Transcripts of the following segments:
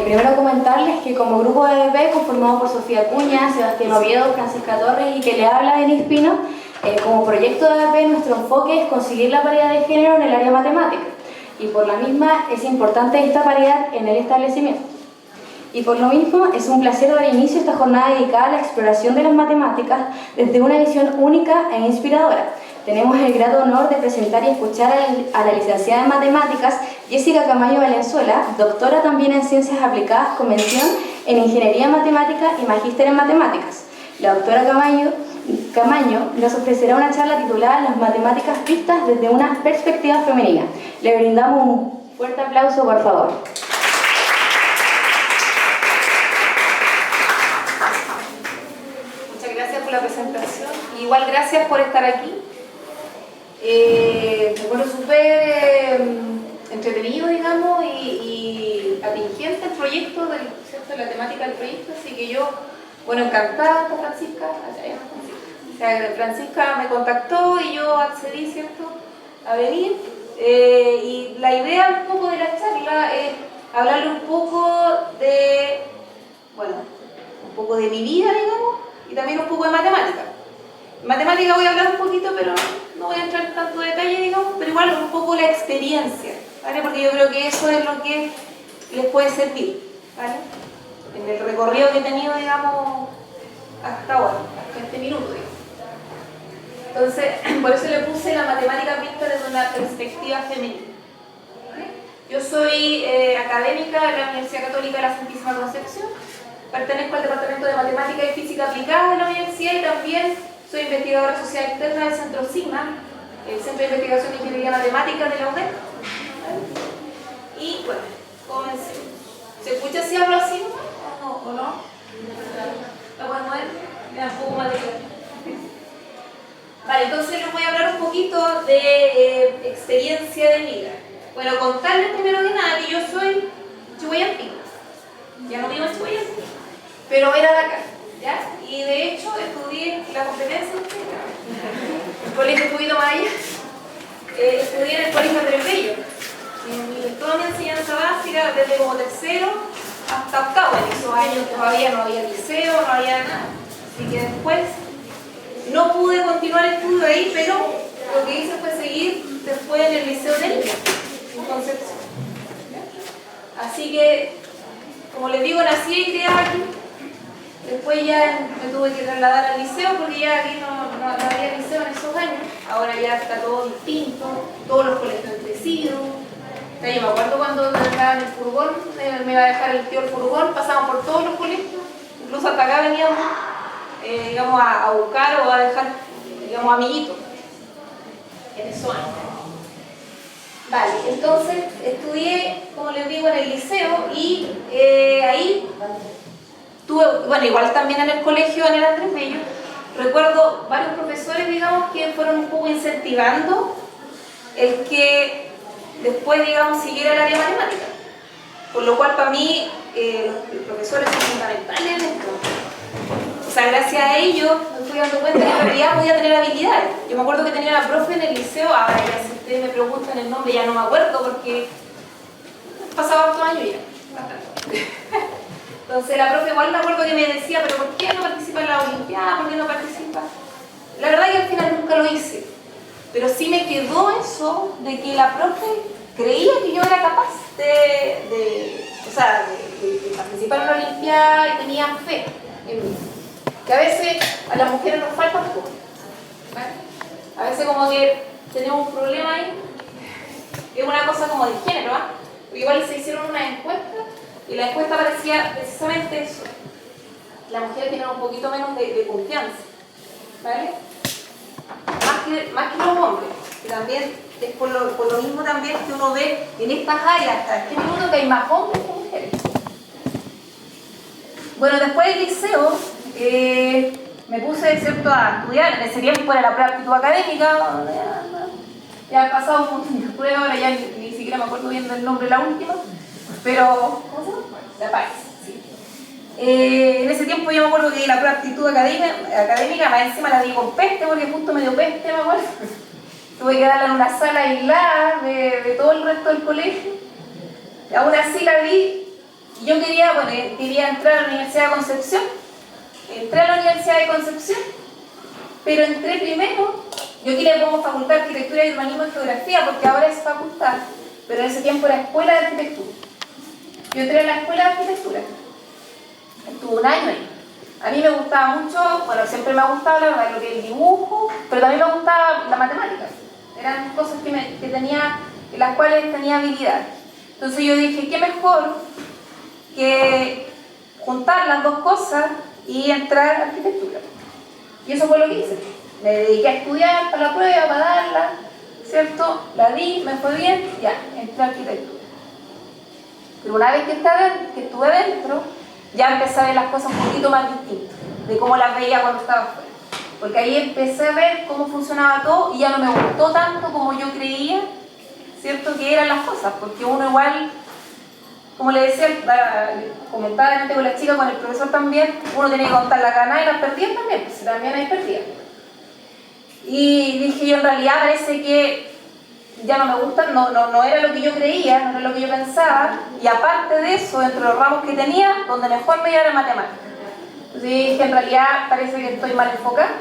Primero comentarles que como grupo de ADP, conformado por Sofía Acuña, Sebastián Oviedo, Francisca Torres y que le habla Denis Pino, como proyecto de ADP nuestro enfoque es conseguir la paridad de género en el área matemática y por la misma es importante esta paridad en el establecimiento. Y por lo mismo es un placer dar inicio a esta jornada dedicada a la exploración de las matemáticas desde una visión única e inspiradora. Tenemos el grato honor de presentar y escuchar a la licenciada en Matemáticas Jessica Camaño Valenzuela, doctora también en Ciencias Aplicadas con mención en Ingeniería Matemática y Magíster en Matemáticas. La doctora Camaño nos ofrecerá una charla titulada Las matemáticas vistas desde una perspectiva femenina. Le brindamos un fuerte aplauso, por favor. Muchas gracias por la presentación. Igual gracias por estar aquí. Bueno, súper entretenido, digamos, y atingente el proyecto, ¿cierto? La temática del proyecto, así que yo, bueno, encantada con Francisca. O sea, Francisca me contactó y yo accedí, ¿cierto?, a venir. Y la idea un poco de la charla es hablarle un poco de, bueno, un poco de mi vida, digamos, y también un poco de matemática. En matemática voy a hablar un poquito, pero no voy a entrar en tanto detalle, digamos, pero igual un poco la experiencia, ¿vale? Porque yo creo que eso es lo que les puede servir, ¿vale? En el recorrido que he tenido, digamos, hasta ahora, hasta este minuto, digamos. Entonces, por eso le puse la matemática vista desde una perspectiva femenina. ¿Vale? Yo soy académica de la Universidad Católica de la Santísima Concepción, pertenezco al Departamento de Matemática y Física Aplicada de la universidad y también soy investigadora social externa del Centro SIGMA, el Centro de Investigación de Ingeniería Matemática de la UDEC. ¿Vale? Y bueno, comencemos. ¿Se escucha si hablo así o no? ¿Lo pueden mover? Me da un poco más de claro. Vale, entonces les voy a hablar un poquito de experiencia de vida. Bueno, contarles primero que nada que yo soy chihuayantina. Ya no vivo en Chihuayante, pero era de acá, ¿ya? Y de hecho estudié la competencia el colegio un poquito más allá. Estudié en el colegio Andrés Bello. Toda mi enseñanza básica, desde como tercero hasta octavo. En esos años todavía no había liceo, no había nada. Así que después no pude continuar el estudio ahí, pero lo que hice fue seguir después en el liceo de Niña, en Concepción. Así que, como les digo, nací y crié aquí. Después ya me tuve que trasladar al liceo porque ya aquí no había liceo en esos años. Ahora ya está todo distinto, todos los colegios han crecido. O sea, yo me acuerdo cuando estaba en el furgón, me iba a dejar el tío el furgón, pasábamos por todos los colegios, incluso hasta acá veníamos, digamos, a buscar o a dejar, digamos, amiguitos en esos años. Vale, entonces estudié, como les digo, en el liceo y ahí tuve, bueno, igual también en el colegio, en el Andrés Bello, recuerdo varios profesores, digamos, que fueron un poco incentivando el que después, digamos, siguiera el área matemática. Por lo cual, para mí, los profesores son fundamentales en esto. O sea, gracias a ellos me fui dando cuenta que en realidad podía tener habilidades. Yo me acuerdo que tenía una profe en el liceo, ahora ya si ustedes me preguntan el nombre ya no me acuerdo porque pasaba 8 años ya, bastante. Entonces la profe igual me acuerdo que me decía, pero ¿por qué no participa en la Olimpiada? ¿Por qué no participa? La verdad que al final nunca lo hice, pero sí me quedó eso de que la profe creía que yo era capaz de participar en la Olimpiada y tenían fe en mí. Que a veces a las mujeres nos falta un poco, ¿vale? A veces como que tenemos un problema ahí, es una cosa como de género, ¿ah? Igual se hicieron una encuesta y la encuesta parecía precisamente eso. Las mujeres tienen un poquito menos de confianza, ¿vale? Más que los hombres, que también es por lo mismo también que uno ve en estas áreas hasta este minuto que hay más hombres que mujeres. Bueno, después del liceo me puse, ¿cierto?, a estudiar. En ese tiempo era la prueba de aptitud académica. Ya han pasado un montón de pruebas, ahora ya ni siquiera me acuerdo bien del nombre de la última. Pero, ¿cómo se llama? La PAES, sí. En ese tiempo yo me acuerdo que la prueba de aptitud académica, más encima la di con peste, porque justo me dio peste, me acuerdo. Tuve que darla en una sala aislada de todo el resto del colegio. Aún así la di. Yo quería entrar a la Universidad de Concepción. Entré a la Universidad de Concepción, pero entré primero. Yo quería como facultad de Arquitectura y Urbanismo y Geografía, porque ahora es facultad, pero en ese tiempo era Escuela de Arquitectura. Yo entré a la Escuela de Arquitectura. Estuve un año ahí. A mí me gustaba mucho, bueno, siempre me ha gustado la verdad, lo que es el dibujo, pero también me gustaba la matemática. Eran cosas en las cuales tenía habilidad. Entonces yo dije, qué mejor que juntar las dos cosas y entrar a arquitectura. Y eso fue lo que hice. Me dediqué a estudiar para la prueba, para darla, ¿cierto? La di, me fue bien, ya, entré a arquitectura. Pero una vez que estuve dentro, ya empecé a ver las cosas un poquito más distintas de cómo las veía cuando estaba afuera. Porque ahí empecé a ver cómo funcionaba todo y ya no me gustó tanto como yo creía, ¿cierto?, que eran las cosas. Porque uno igual, como le decía, comentaba delante con la chica, con el profesor también, uno tenía que contar las ganadas y las perdidas también, pues también hay perdidas. Y dije yo, en realidad parece que ya no me gusta, no era lo que yo creía, no era lo que yo pensaba, y aparte de eso, entre los ramos que tenía, donde mejor me iba era matemáticas. Entonces dije, en realidad parece que estoy mal enfocada,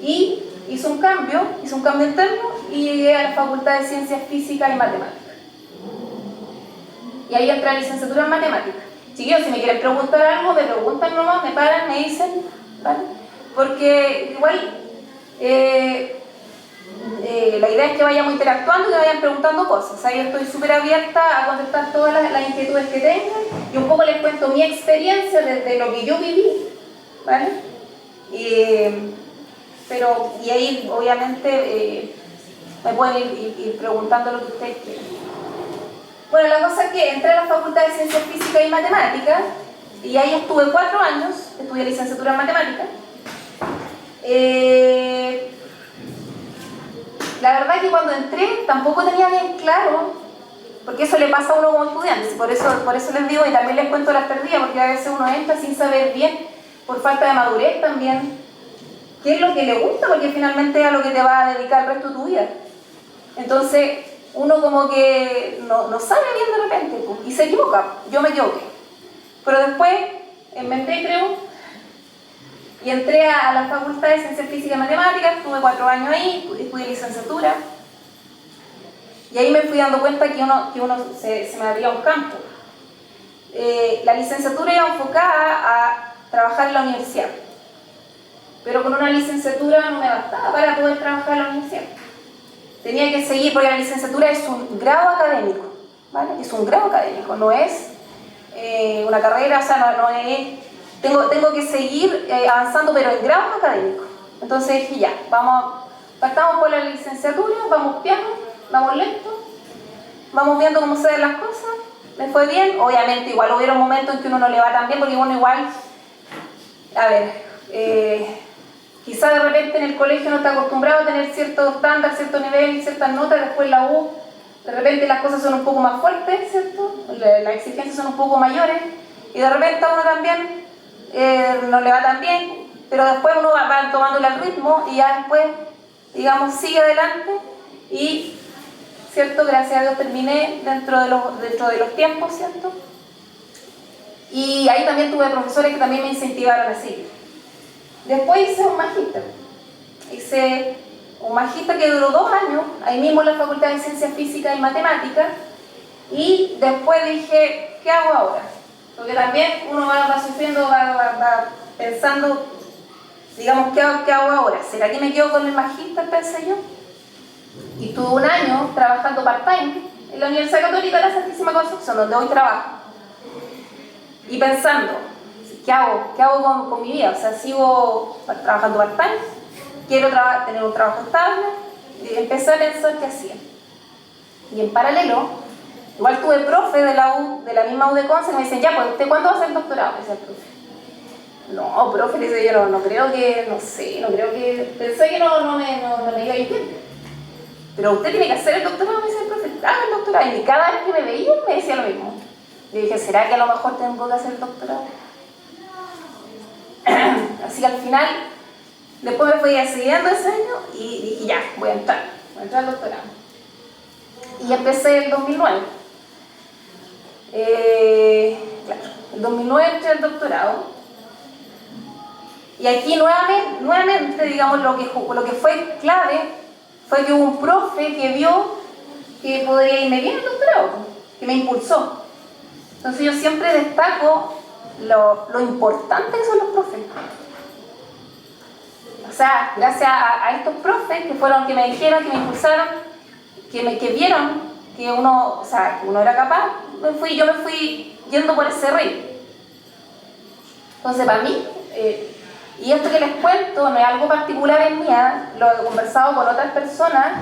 y hice un cambio interno y llegué a la Facultad de Ciencias Físicas y Matemáticas. Y ahí entré a licenciatura en Matemáticas. Chiquillos, si me quieren preguntar algo, me preguntan nomás, me paran, me dicen, ¿vale? Porque igual la idea es que vayamos interactuando y que vayan preguntando cosas. Ahí estoy súper abierta a contestar todas las inquietudes que tengan y un poco les cuento mi experiencia desde lo que yo viví, ¿vale? Y ahí obviamente me pueden ir preguntando lo que ustedes quieran. Bueno, la cosa es que entré a la Facultad de Ciencias Físicas y Matemáticas y ahí estuve 4 años, estudié licenciatura en Matemáticas. La verdad es que cuando entré tampoco tenía bien claro, porque eso le pasa a uno como estudiante, por eso les digo y también les cuento las perdidas, porque a veces uno entra sin saber bien, por falta de madurez también, qué es lo que le gusta, porque finalmente es a lo que te va a dedicar el resto de tu vida. Entonces uno como que no sabe bien de repente, pues, y se equivoca. Yo me equivoqué, pero después inventé, creo, y entré a la Facultad de Ciencias Físicas y Matemáticas. Estuve 4 años ahí, estudié licenciatura y ahí me fui dando cuenta que se me abría un campo. La licenciatura iba enfocada a trabajar en la universidad, pero con una licenciatura no me bastaba para poder trabajar en la universidad. Tenía que seguir, porque la licenciatura es un grado académico, ¿vale? Es un grado académico, no es una carrera, o sea, no es... Tengo que seguir avanzando, pero en grados académicos. Entonces dije, ya, partamos por la licenciatura, vamos piano, vamos lento, vamos viendo cómo se ven las cosas. Me fue bien, obviamente igual hubieron momentos en que uno no le va tan bien, porque uno igual, a ver, quizá de repente en el colegio no está acostumbrado a tener cierto estándar, cierto nivel, ciertas notas, después la U, de repente las cosas son un poco más fuertes, ¿cierto? Las exigencias son un poco mayores, y de repente a uno también no le va tan bien, pero después uno va tomándole el ritmo y ya después, digamos, sigue adelante y, ¿cierto? Gracias a Dios terminé dentro de los tiempos, ¿cierto? Y ahí también tuve profesores que también me incentivaron a seguir. Después hice un magíster. Hice un magíster que duró 2 años, ahí mismo en la Facultad de Ciencias Físicas y Matemáticas, y después dije, ¿qué hago ahora? Porque también uno va sufriendo, va pensando, digamos, ¿qué hago ahora? ¿Será que me quedo con el magíster? Pensé yo. Y estuve 1 año trabajando part-time en la Universidad Católica de la Santísima Concepción, donde hoy trabajo. Y pensando, ¿qué hago con mi vida? O sea, sigo trabajando part-time, quiero tener un trabajo estable, y empecé a pensar qué hacía. Y en paralelo, igual tuve profe de la misma U de Conce, que me dicen, ya, pues, ¿usted cuándo va a hacer el doctorado? Me decía el profe. No, profe, le decía yo, no creo que, pensé que no me iba a ir bien. Pero usted tiene que hacer el doctorado, me decía el profe, haga el doctorado. Y cada vez que me veía me decía lo mismo. Yo dije, ¿será que a lo mejor tengo que hacer el doctorado? Así que al final, después me fui decidiendo ese año y dije, ya, voy a entrar al doctorado. Y empecé el 2009. Claro, el 2009 entré al doctorado. Y aquí nuevamente digamos, lo que fue clave fue que hubo un profe que vio que podría irme bien al doctorado, que me impulsó. Entonces yo siempre destaco lo importante que son los profes. O sea, gracias a estos profes que fueron, que me dijeron, que me impulsaron, que vieron que uno, o sea, que uno era capaz, yo me fui yendo por ese río. Entonces para mí, y esto que les cuento no es algo particular en mí, lo he conversado con otras personas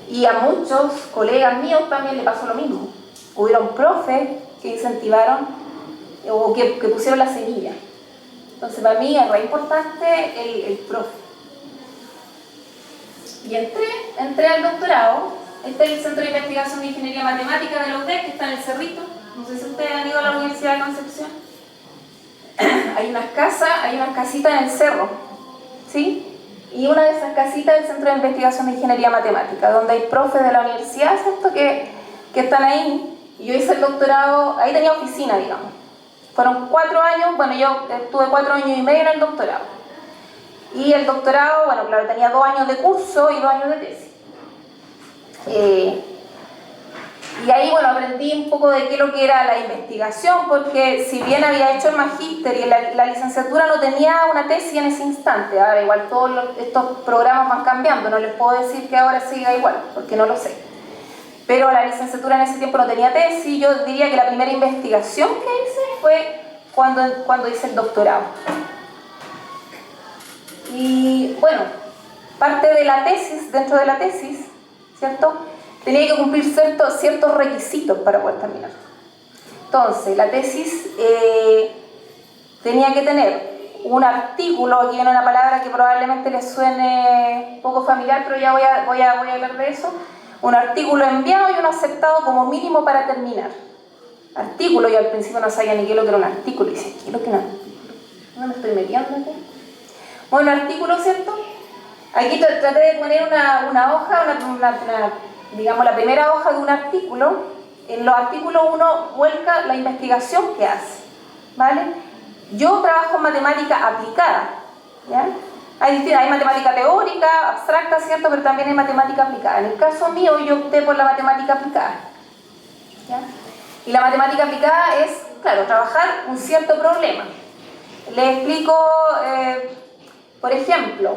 y a muchos colegas míos también le pasó lo mismo. Hubieron profes que incentivaron o que pusieron la semilla. Entonces para mí es re importante el profe. Y entré al doctorado. Este es el Centro de Investigación de Ingeniería Matemática de la UDEC, que está en el Cerrito. No sé si ustedes han ido a la Universidad de Concepción. Hay unas casitas en el cerro, ¿sí? Y una de esas casitas es el Centro de Investigación de Ingeniería Matemática, donde hay profes de la universidad, ¿cierto? Que están ahí. Y yo hice el doctorado, ahí tenía oficina, digamos. Fueron 4 años, bueno, yo estuve 4 años y medio en el doctorado. Y el doctorado, bueno, claro, tenía 2 años de curso y 2 años de tesis. Y ahí, bueno, aprendí un poco de qué es lo que era la investigación, porque si bien había hecho el magíster y la licenciatura no tenía una tesis en ese instante, ahora igual todos estos programas van cambiando, no les puedo decir que ahora siga igual, porque no lo sé. Pero la licenciatura en ese tiempo no tenía tesis, yo diría que la primera investigación que hice fue cuando hice el doctorado. Y bueno, parte de la tesis, dentro de la tesis, ¿cierto? Tenía que cumplir ciertos requisitos para poder terminar. Entonces, la tesis tenía que tener un artículo, aquí viene una palabra que probablemente les suene poco familiar, pero ya voy a hablar de eso. Un artículo enviado y uno aceptado como mínimo para terminar. Artículo, yo al principio no sabía ni qué es lo que era un artículo, y decía, ¿qué es lo que era un artículo? ¿No me estoy metiendo aquí? Bueno, artículo, ¿cierto? Aquí traté de poner una hoja, digamos la primera hoja de un artículo. En los artículos uno vuelca la investigación que hace, ¿vale? Yo trabajo en matemática aplicada, ¿ya? Hay matemática teórica, abstracta, ¿cierto? Pero también hay matemática aplicada. En el caso mío yo opté por la matemática aplicada, ¿ya? Y la matemática aplicada es, claro, trabajar un cierto problema. Les explico, por ejemplo,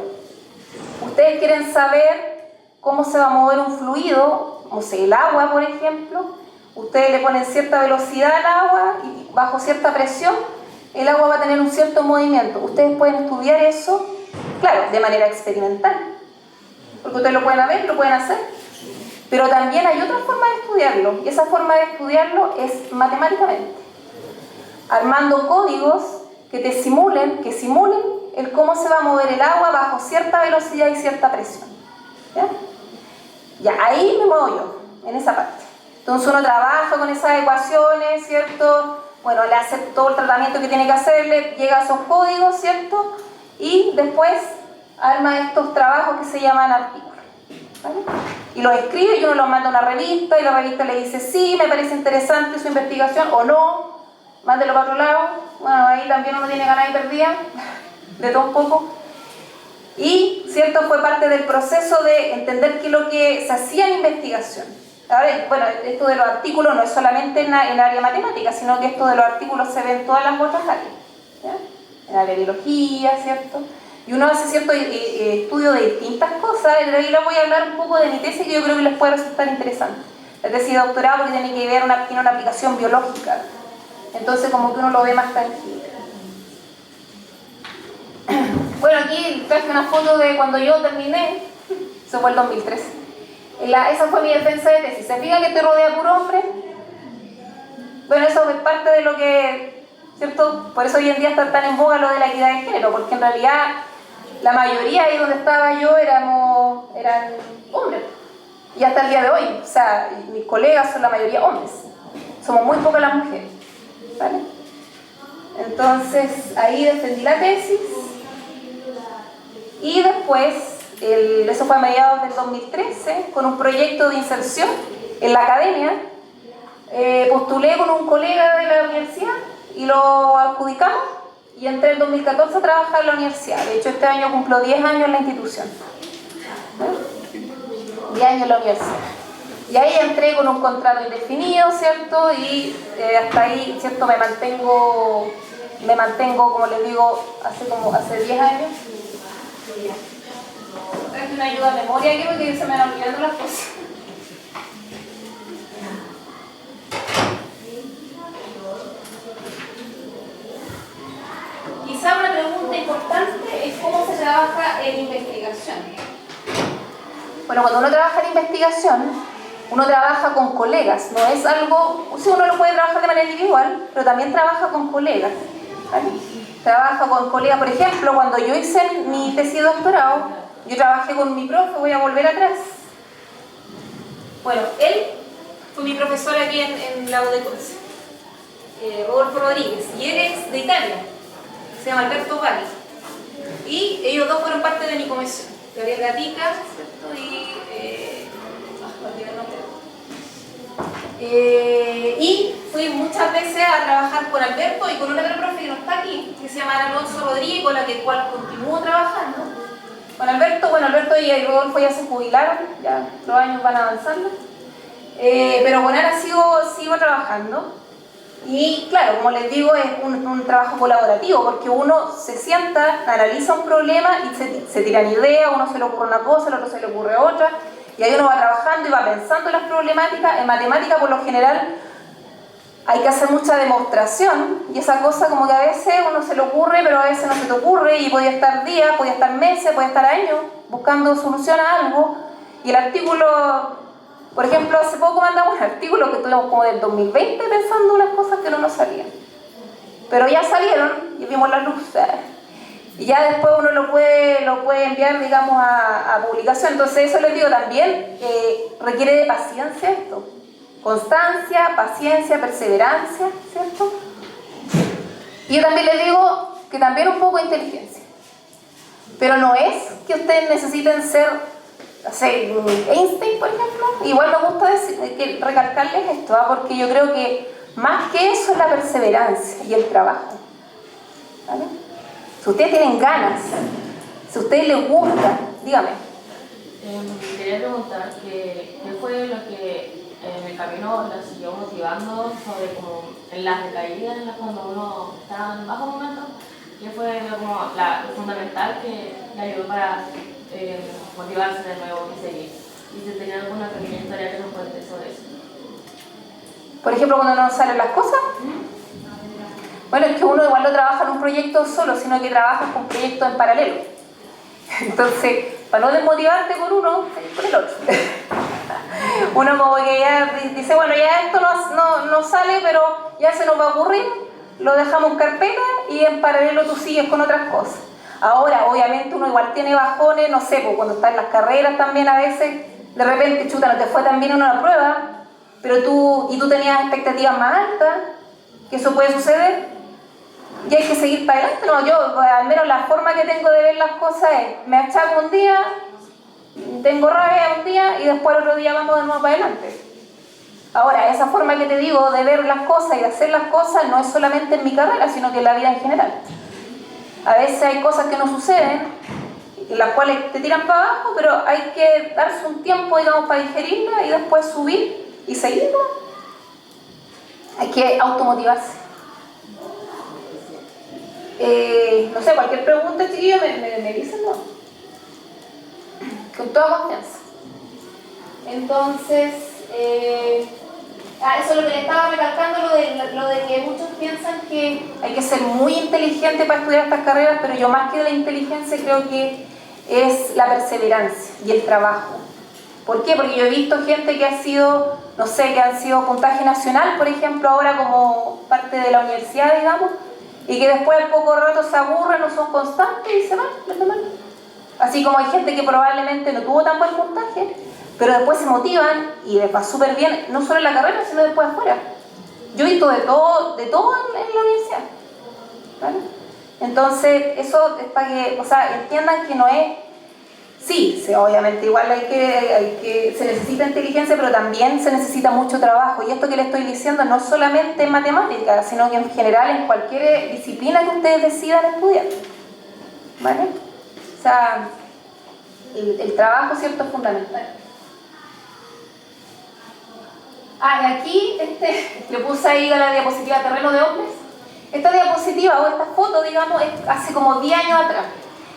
ustedes quieren saber cómo se va a mover un fluido, no sé, el agua, por ejemplo. Ustedes le ponen cierta velocidad al agua y bajo cierta presión el agua va a tener un cierto movimiento. Ustedes pueden estudiar eso, claro, de manera experimental, porque ustedes lo pueden ver, lo pueden hacer, pero también hay otra forma de estudiarlo, y esa forma de estudiarlo es matemáticamente, armando códigos que simulen el cómo se va a mover el agua bajo cierta velocidad y cierta presión. Ya, ahí me muevo yo, en esa parte. Entonces uno trabaja con esas ecuaciones, ¿cierto? Bueno, le hace todo el tratamiento que tiene que hacerle, llega a esos códigos, ¿cierto? Y después arma estos trabajos que se llaman artículos, ¿vale? Y los escribe y uno los manda a una revista y la revista le dice, sí, me parece interesante su investigación, o no, mándelo para otro lado. Bueno, ahí también uno tiene ganas y perdida, de todo un poco. Y, ¿cierto? Fue parte del proceso de entender qué es lo que se hacía en investigación. Ahora, bueno, esto de los artículos no es solamente en el área matemática, sino que esto de los artículos se ve en todas las otras áreas, ¿ya? En la área de biología, ¿cierto? Y uno hace cierto estudio de distintas cosas, y ahí les voy a hablar un poco de mi tesis que yo creo que les puede resultar interesante. La tesis de doctorado porque tiene que ver, tiene una aplicación biológica, entonces como que uno lo ve más tranquilo. Bueno, aquí traje una foto de cuando yo terminé, eso fue el 2013. Esa fue mi defensa de tesis. ¿Se fijan que estoy rodeada de puro hombre? Bueno, eso es parte de lo que, ¿cierto? Por eso hoy en día está tan en boga lo de la equidad de género, porque en realidad la mayoría ahí donde estaba yo eran hombres. Y hasta el día de hoy, o sea, mis colegas son la mayoría hombres. Somos muy pocas las mujeres, ¿vale? Entonces ahí defendí la tesis y después, eso fue a mediados del 2013, con un proyecto de inserción en la academia, postulé con un colega de la universidad y lo adjudicamos y entré en 2014 a trabajar en la universidad. De hecho, este año cumplo 10 años en la institución. 10 años en la universidad. Y ahí entré con un contrato indefinido, ¿cierto? Y hasta ahí, ¿cierto? Me mantengo, como les digo, hace 10 años. Traje una ayuda a memoria aquí porque se me van olvidando las cosas. Quizá una pregunta importante es cómo se trabaja en investigación. Bueno, cuando uno trabaja en investigación, uno trabaja con colegas, no es algo, sí, uno lo puede trabajar de manera individual, pero también trabaja con colegas, ¿vale? Trabaja con colegas, por ejemplo, cuando yo hice mi tesis de doctorado, yo trabajé con mi profe, voy a volver atrás. Bueno, él fue mi profesor aquí en la UDECONCE, Rodolfo Rodríguez, y él es de Italia, se llama Alberto Valli, y ellos dos fueron parte de mi comisión, Gabriel Gatica, ¿cierto? Y fui muchas veces a trabajar con Alberto y con una otra profe que no está aquí, que se llama Alonso Rodríguez, con la cual continúo trabajando. Con Alberto, Alberto y Rodolfo ya se jubilaron, ya los años van avanzando, pero con Ana sigo trabajando. Y claro, como les digo, es un trabajo colaborativo, porque uno se sienta, analiza un problema y se tiran ideas, uno se le ocurre una cosa, al otro se le ocurre otra, y ahí uno va trabajando y va pensando en las problemáticas. En matemática, por lo general, hay que hacer mucha demostración, y esa cosa como que a veces uno se le ocurre, pero a veces no se te ocurre, y podía estar días, podía estar meses, podía estar años buscando solución a algo. Y el artículo, por ejemplo, hace poco mandamos un artículo que tuvimos como del 2020 pensando unas cosas que no nos salían, pero ya salieron y vimos la luz, y ya después uno lo puede enviar, digamos, a publicación. Entonces eso les digo también, requiere de paciencia esto, constancia, paciencia, perseverancia, ¿cierto? Y yo también les digo que también un poco de inteligencia, pero no es que ustedes necesiten ser, no sé, Einstein, por ejemplo. Igual me gusta recalcarles esto, porque yo creo que más que eso es la perseverancia y el trabajo, ¿vale? Si ustedes tienen ganas, si a ustedes les gusta, dígame. Quería preguntar qué fue lo que en el camino la siguió motivando sobre como en las recaídas, cuando uno está en bajos momentos, qué fue como lo fundamental que le ayudó para motivarse de nuevo y seguir. Y si tenía alguna pequeña historia que nos cuente sobre eso. Por ejemplo, cuando no salen las cosas. Bueno, es que uno igual no trabaja en un proyecto solo, sino que trabaja con proyectos en paralelo. Entonces, para no desmotivarte con uno, con el otro. Uno como que ya dice, bueno, ya esto no sale, pero ya se nos va a ocurrir, lo dejamos en carpeta y en paralelo tú sigues con otras cosas. Ahora, obviamente uno igual tiene bajones, no sé, pues cuando está en las carreras también a veces, de repente, chuta, no te fue tan bien en una prueba, pero tú tenías expectativas más altas, que eso puede suceder. Y hay que seguir para adelante. No, yo, al menos la forma que tengo de ver las cosas es, me achaco un día, tengo rabia un día y después el otro día vamos de nuevo para adelante. Ahora, esa forma que te digo de ver las cosas y de hacer las cosas no es solamente en mi carrera, sino que en la vida en general. A veces hay cosas que no suceden, las cuales te tiran para abajo, pero hay que darse un tiempo, digamos, para digerirla y después subir y seguirla. Hay que automotivarse. No sé, cualquier pregunta, chiquillos, me dicen, ¿no? Con toda confianza. Entonces, eso es lo que le estaba recalcando, lo de que muchos piensan que hay que ser muy inteligente para estudiar estas carreras, pero yo más que la inteligencia creo que es la perseverancia y el trabajo. ¿Por qué? Porque yo he visto gente que ha sido, no sé, que han sido puntaje nacional, por ejemplo, ahora como parte de la universidad, digamos, y que después al poco rato se aburren, no son constantes y se van, los demás. Así como hay gente que probablemente no tuvo tan buen puntaje, pero después se motivan y les va súper bien, no solo en la carrera, sino después afuera. Yo he visto de todo en la universidad. ¿vale? Entonces, eso es para que, o sea, entiendan que no es... Sí, obviamente igual se necesita inteligencia, pero también se necesita mucho trabajo. Y esto que les estoy diciendo no solamente en matemáticas, sino que en general en cualquier disciplina que ustedes decidan estudiar. ¿Vale? O sea, el trabajo, ¿cierto?, es fundamental. Y aquí le puse ahí la diapositiva terreno de hombres. Esta diapositiva o esta foto, digamos, es hace como 10 años atrás.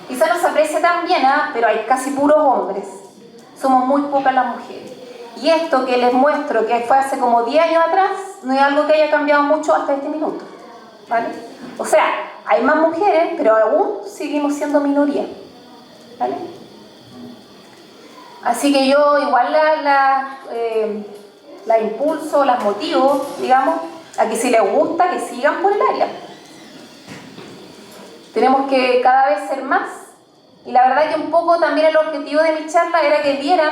Quizá no se aprecia tan bien, pero hay casi puros hombres. Somos muy pocas las mujeres. Y esto que les muestro, que fue hace como 10 años atrás, no es algo que haya cambiado mucho hasta este minuto. ¿Vale? O sea, hay más mujeres, pero aún seguimos siendo minoría. ¿Vale? Así que yo igual la impulso, las motivo, digamos, a que si les gusta, que sigan por el área. Tenemos que cada vez ser más. Y la verdad que un poco también el objetivo de mi charla era que vieran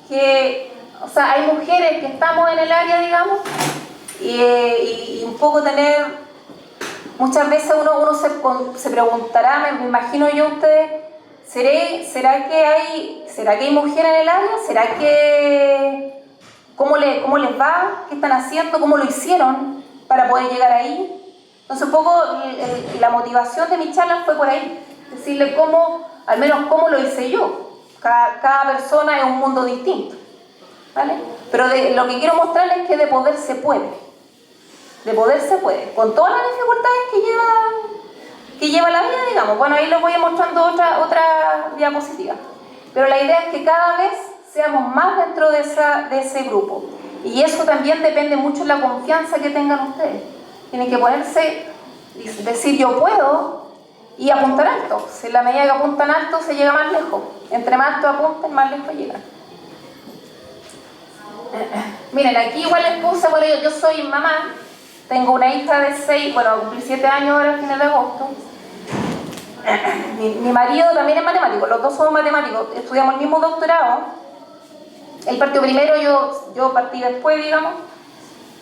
que, o sea, hay mujeres que estamos en el área, digamos, y un poco tener, muchas veces uno se preguntará, me imagino yo ustedes, ¿será que hay mujeres en el área? ¿Será que cómo les va? ¿Qué están haciendo? ¿Cómo lo hicieron para poder llegar ahí? Entonces un poco la motivación de mi charla fue por ahí, decirle al menos cómo lo hice yo. Cada persona es un mundo distinto, ¿vale? Pero lo que quiero mostrarles es que de poder se puede. De poder se puede, con todas las dificultades que lleva la vida, digamos. Bueno, ahí les voy mostrando otra diapositiva. Pero la idea es que cada vez seamos más dentro de ese grupo. Y eso también depende mucho de la confianza que tengan ustedes. Tienen que ponerse, decir yo puedo y apuntar alto. Si en la medida que apuntan alto se llega más lejos. Entre más alto apunten, más lejos llegan. Miren, aquí igual les puse, bueno, yo soy mamá, tengo una hija de 6, bueno, cumplí 7 años ahora a fines de agosto. Mi marido también es matemático, los dos somos matemáticos, estudiamos el mismo doctorado. Él partió primero, yo partí después, digamos.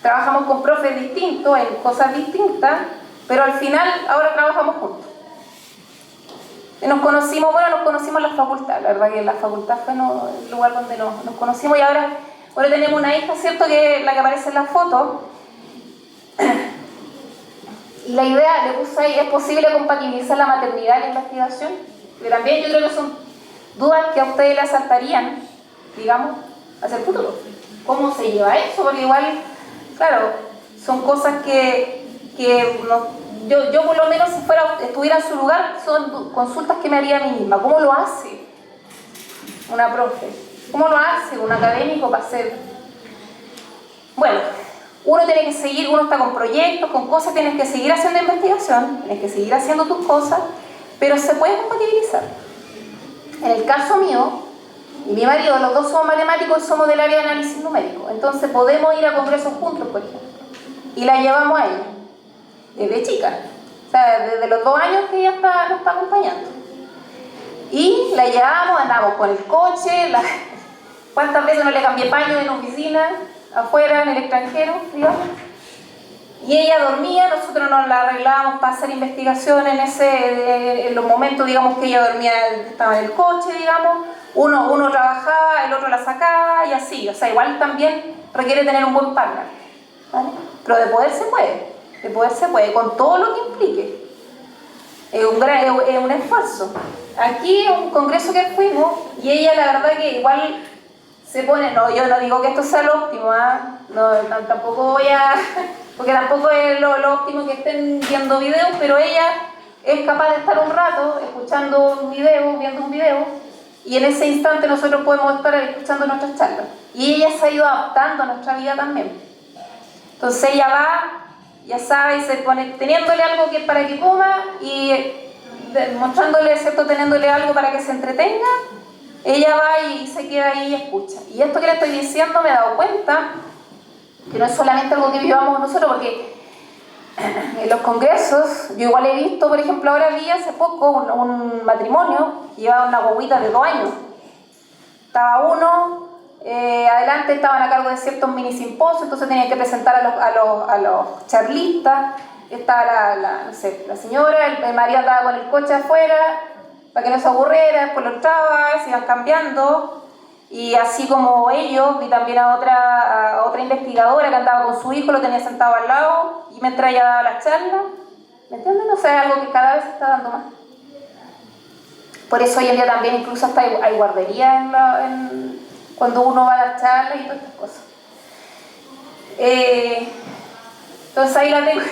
Trabajamos con profes distintos, en cosas distintas, pero al final ahora trabajamos juntos. Y nos conocimos en la facultad, la verdad que la facultad fue el lugar donde nos conocimos, y ahora tenemos una hija, ¿cierto?, que es la que aparece en la foto. Y la idea, le puse ahí, ¿es posible compatibilizar la maternidad y la investigación? Que también yo creo que son dudas que a ustedes les asaltarían, digamos, hacia el futuro. ¿Cómo se lleva eso? Porque igual, claro, son cosas que yo por lo menos si estuviera en su lugar, son consultas que me haría a mí misma. ¿Cómo lo hace una profe? ¿Cómo lo hace un académico para hacer? Bueno, uno tiene que seguir, uno está con proyectos, con cosas, tienes que seguir haciendo investigación, tienes que seguir haciendo tus cosas, pero se puede compatibilizar. En el caso mío, y mi marido, los dos somos matemáticos y somos del área de análisis numérico, entonces podemos ir a congresos juntos, por ejemplo, y la llevamos a ella, desde chica, o sea, desde los 2 años que ella nos está acompañando. Y la llevamos, andamos con el coche, ¿cuántas veces no le cambié paño en oficina, afuera, en el extranjero, digamos? Y ella dormía, nosotros nos la arreglábamos para hacer investigación en los momentos, digamos, que ella dormía, estaba en el coche, digamos. Uno trabajaba, el otro la sacaba y así. O sea, igual también requiere tener un buen partner, ¿vale? Pero de poder se puede, con todo lo que implique. Es un esfuerzo. Aquí un congreso que fuimos y ella la verdad que igual se pone, yo no digo que esto sea lo óptimo, no, tampoco voy a, porque tampoco es lo óptimo que estén viendo videos, pero ella es capaz de estar un rato escuchando un video, viendo un video, y en ese instante nosotros podemos estar escuchando nuestras charlas. Y ella se ha ido adaptando a nuestra vida también. Entonces ella va, ya sabe, y se pone teniéndole algo para que coma y mostrándole, ¿cierto?, teniéndole algo para que se entretenga. Ella va y se queda ahí y escucha. Y esto que le estoy diciendo me he dado cuenta que no es solamente algo que vivamos nosotros, porque en los congresos, yo igual he visto, por ejemplo, ahora vi hace poco un matrimonio que llevaba una guaguita de 2 años. Estaba uno, adelante estaban a cargo de ciertos mini simposios, entonces tenían que presentar a los charlistas. estaba no sé, la señora, el marido andaba con el coche afuera para que no se aburriera, después lo entraba, se iban cambiando. Y así como ellos, vi también a otra investigadora que andaba con su hijo, lo tenía sentado al lado y mientras ella daba las charlas. ¿Me entienden? O sea, es algo que cada vez se está dando más. Por eso hoy en día también incluso hasta hay guarderías cuando uno va a las charlas y todas estas cosas. Entonces ahí la tengo.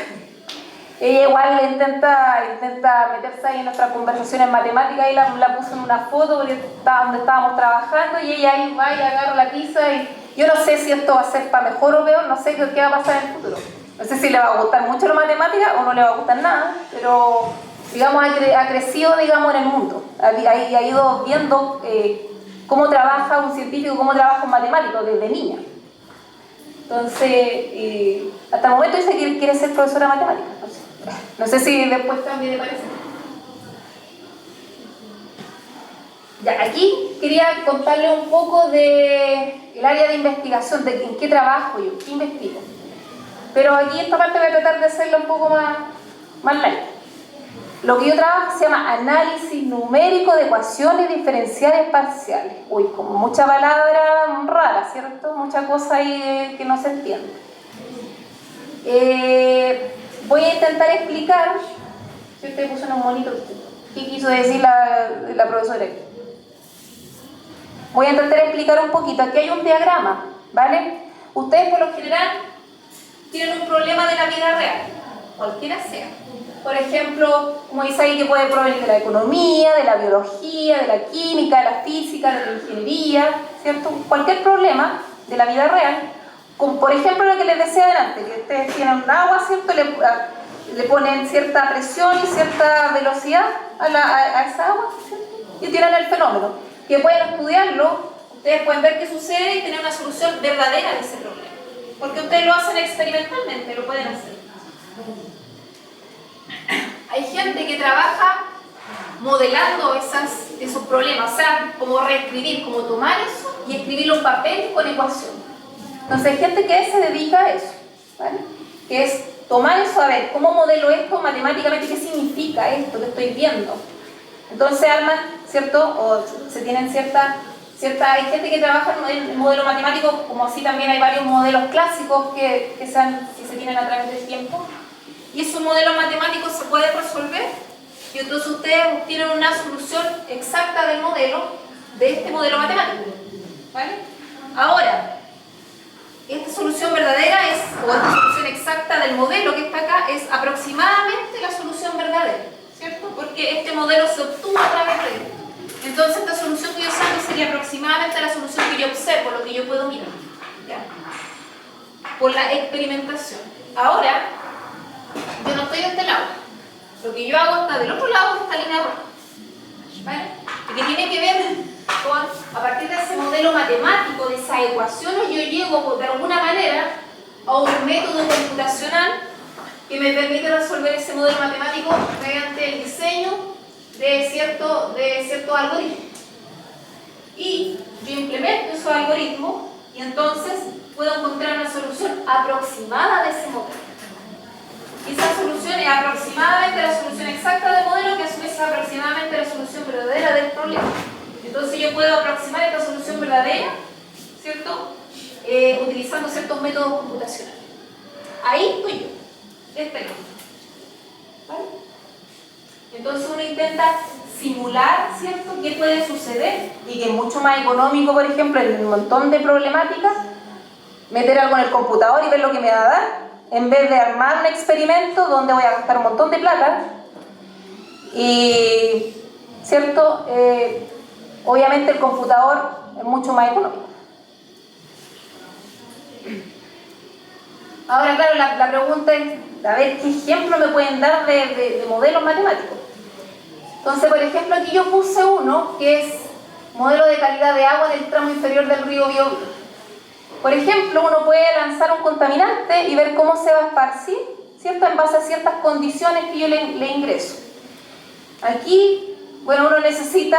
Ella igual intenta meterse ahí en nuestras conversaciones matemáticas y la puso en una foto porque donde estábamos trabajando y ella ahí va y agarra la tiza y yo no sé si esto va a ser para mejor o peor, no sé qué va a pasar en el futuro. No sé si le va a gustar mucho la matemática o no le va a gustar nada, pero digamos ha crecido digamos en el mundo, ha ido viendo cómo trabaja un científico, cómo trabaja un matemático desde niña. Entonces, hasta el momento dice que quiere ser profesora de matemáticas. No sé si después cambie de parecer. Ya, aquí quería contarles un poco del área de investigación, de en qué trabajo yo, qué investigo. Pero aquí esta parte voy a tratar de hacerla un poco más light. Lo que yo trabajo se llama análisis numérico de ecuaciones diferenciales parciales. Uy, como mucha palabra rara, ¿cierto? Mucha cosa ahí que no se entiende. Voy a intentar explicar, si usted puso unos monitos, ¿qué quiso decir la profesora aquí? Voy a intentar explicar un poquito. Aquí hay un diagrama, ¿vale? Ustedes por lo general tienen un problema de la vida real, cualquiera sea. Por ejemplo, como dice ahí, que puede provenir de la economía, de la biología, de la química, de la física, de la ingeniería, ¿cierto? Cualquier problema de la vida real, como por ejemplo lo que les decía adelante, que ustedes tienen agua, ¿cierto? Le ponen cierta presión y cierta velocidad a esa agua, ¿cierto? Y tienen el fenómeno, que pueden estudiarlo, ustedes pueden ver qué sucede y tener una solución verdadera de ese problema, porque ustedes lo hacen experimentalmente, lo pueden hacer. Hay gente que trabaja modelando esos problemas, o sea, como reescribir, como tomar eso y escribirlo en papel con ecuación. Entonces hay gente que se dedica a eso, ¿vale? Que es tomar eso, a ver, ¿cómo modelo esto matemáticamente? ¿Qué significa esto que estoy viendo? Entonces arman, ¿cierto? O se tienen hay gente que trabaja en modelo matemático, como así también hay varios modelos clásicos que se tienen a través del tiempo. Y esos modelos matemáticos se pueden resolver y entonces ustedes obtienen una solución exacta del modelo, de este modelo matemático, ¿vale? Ahora, esta solución verdadera o esta solución exacta del modelo que está acá es aproximadamente la solución verdadera, ¿cierto? Porque este modelo se obtuvo a través de esto. Entonces esta solución que yo saco sería aproximadamente la solución que yo observo, lo que yo puedo mirar, ¿ya? Por la experimentación. Ahora, yo no estoy de este lado. Lo que yo hago está del otro lado de esta línea roja, ¿vale? Y que tiene que ver con, a partir de ese modelo matemático, de esas ecuaciones, yo llego de alguna manera a un método computacional que me permite resolver ese modelo matemático mediante el diseño de ciertos algoritmos. Y yo implemento esos algoritmos y entonces puedo encontrar una solución aproximada de ese modelo. Y esa solución es aproximadamente la solución exacta del modelo, que a su vez es aproximadamente la solución verdadera del problema. Entonces yo puedo aproximar esta solución verdadera, ¿cierto? Utilizando ciertos métodos computacionales. Ahí estoy yo, de este lado, ¿vale? Entonces uno intenta simular, ¿cierto?, qué puede suceder y que es mucho más económico, por ejemplo, en un montón de problemáticas, meter algo en el computador y ver lo que me va a dar, en vez de armar un experimento donde voy a gastar un montón de plata y, ¿cierto?, obviamente el computador es mucho más económico. Ahora, claro, la pregunta es, a ver, ¿qué ejemplo me pueden dar de modelos matemáticos? Entonces, por ejemplo, aquí yo puse uno que es modelo de calidad de agua en el tramo inferior del río Biobío. Por ejemplo, uno puede lanzar un contaminante y ver cómo se va a esparcir, ¿cierto?, en base a ciertas condiciones que yo le ingreso. Aquí, bueno, uno necesita,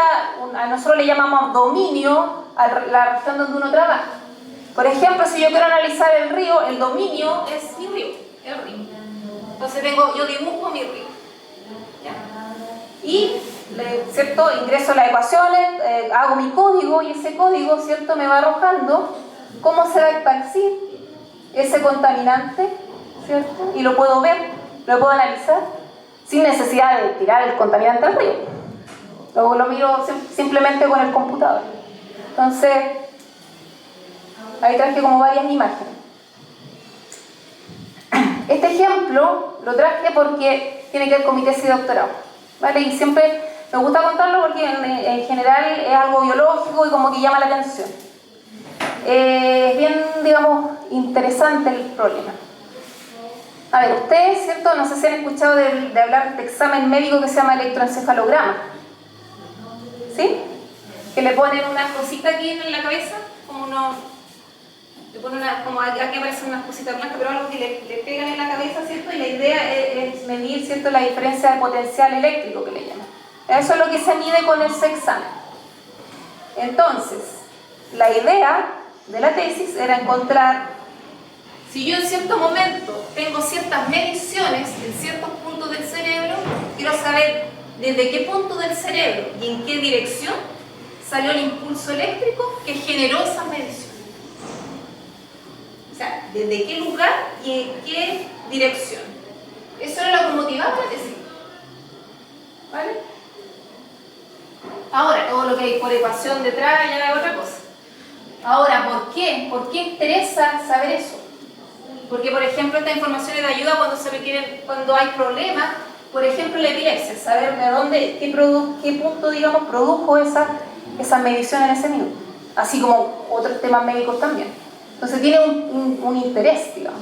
a nosotros le llamamos dominio a la región donde uno trabaja. Por ejemplo, si yo quiero analizar el río, el dominio es mi río, el río. Entonces yo dibujo mi río. ¿Ya? Y, ¿cierto? Ingreso las ecuaciones, hago mi código y ese código, ¿cierto? Me va arrojando cómo se va a esparcir ese contaminante, ¿cierto? Y lo puedo ver, lo puedo analizar sin necesidad de tirar el contaminante al río. Luego lo miro simplemente con el computador. Entonces, ahí traje como varias imágenes. Este ejemplo lo traje porque tiene que ver con mi tesis de doctorado, ¿vale? Y siempre me gusta contarlo porque en general es algo biológico y como que llama la atención. Es bien, digamos, interesante el problema. A ver, ustedes, ¿cierto? No sé si han escuchado de hablar de examen médico que se llama electroencefalograma. ¿Sí? Que le ponen una cosita aquí en la cabeza, le ponen como aquí aparecen unas cositas blancas, pero algo que le pegan en la cabeza, ¿cierto? Y la idea es medir, ¿cierto?, la diferencia de potencial eléctrico que le llaman. Eso es lo que se mide con ese examen. Entonces, la idea de la tesis era encontrar, si yo en cierto momento tengo ciertas mediciones en ciertos puntos del cerebro, quiero saber desde qué punto del cerebro y en qué dirección salió el impulso eléctrico que generó esas mediciones. O sea, desde qué lugar y en qué dirección. Eso era lo que motivaba la tesis. ¿Vale? Ahora, todo lo que hay por ecuación detrás ya es otra cosa. Ahora, ¿por qué? ¿Por qué interesa saber eso? Porque, por ejemplo, esta información es de ayuda cuando se requiere, cuando hay problemas, por ejemplo, la epilepsia, saber de dónde, qué punto, digamos, produjo esa medición en ese minuto. Así como otros temas médicos también. Entonces tiene un interés, digamos.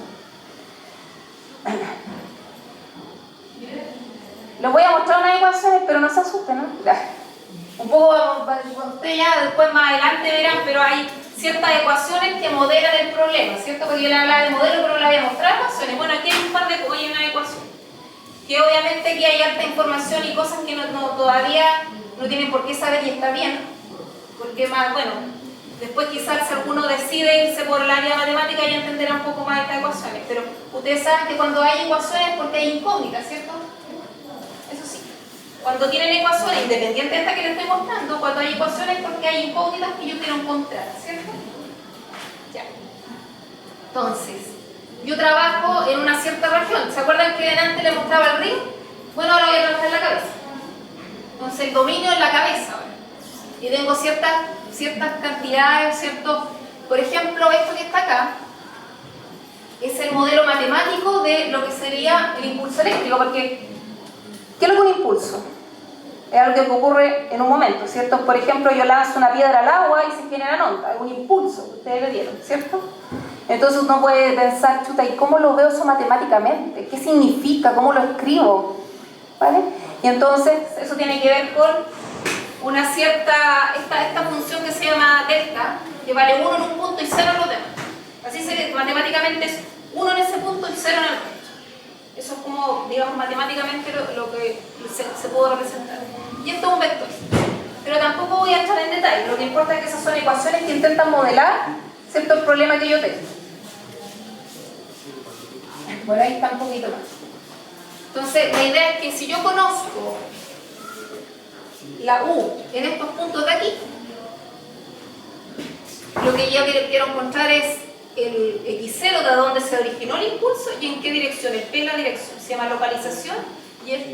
Les voy a mostrar unas ecuaciones, pero no se asusten, ¿no? Un poco, ustedes ya después más adelante verán, pero hay ciertas ecuaciones que modelan el problema, ¿cierto? Porque yo le hablaba de modelo, pero le voy a mostrar ecuaciones. Bueno, aquí hay un par de una ecuación. Que obviamente aquí hay alta información y cosas que todavía no tienen por qué saber y está bien. Porque más, bueno, después quizás si alguno decide irse por el área matemática ya entenderá un poco más estas ecuaciones. Pero ustedes saben que cuando hay ecuaciones es porque hay incógnitas, ¿cierto? Eso sí. Cuando tienen ecuaciones, independiente de esta que les estoy mostrando, cuando hay ecuaciones es porque hay incógnitas que yo quiero encontrar, ¿cierto? Ya. Entonces, yo trabajo en una cierta región. ¿Se acuerdan que antes les mostraba el río? Bueno, ahora voy a trabajar en la cabeza. Entonces, el dominio en la cabeza ahora. Y tengo ciertas cantidades, ¿cierto? Por ejemplo, esto que está acá es el modelo matemático de lo que sería el impulso eléctrico, porque ¿qué es lo que un impulso? Es algo que ocurre en un momento, ¿cierto? Por ejemplo, yo lanzo una piedra al agua y se generan ondas, es un impulso que ustedes le dieron, ¿cierto? Entonces uno puede pensar, chuta, ¿y cómo lo veo eso matemáticamente? ¿Qué significa? ¿Cómo lo escribo? ¿Vale? Y entonces eso tiene que ver con una cierta, esta función que se llama delta, que vale 1 en un punto y 0 en los demás. Así matemáticamente es 1 en ese punto y 0 en el resto. Eso es como, digamos, matemáticamente lo que se pudo representar. Y esto es un vector. Pero tampoco voy a entrar en detalle. Lo que importa es que esas son ecuaciones que intentan modelar, ¿cierto?, el problema que yo tengo. Por ahí está un poquito más. Entonces, la idea es que si yo conozco la U en estos puntos de aquí, lo que yo quiero encontrar es el X0 de donde se originó el impulso y en qué dirección. El P es la dirección, se llama localización, y esta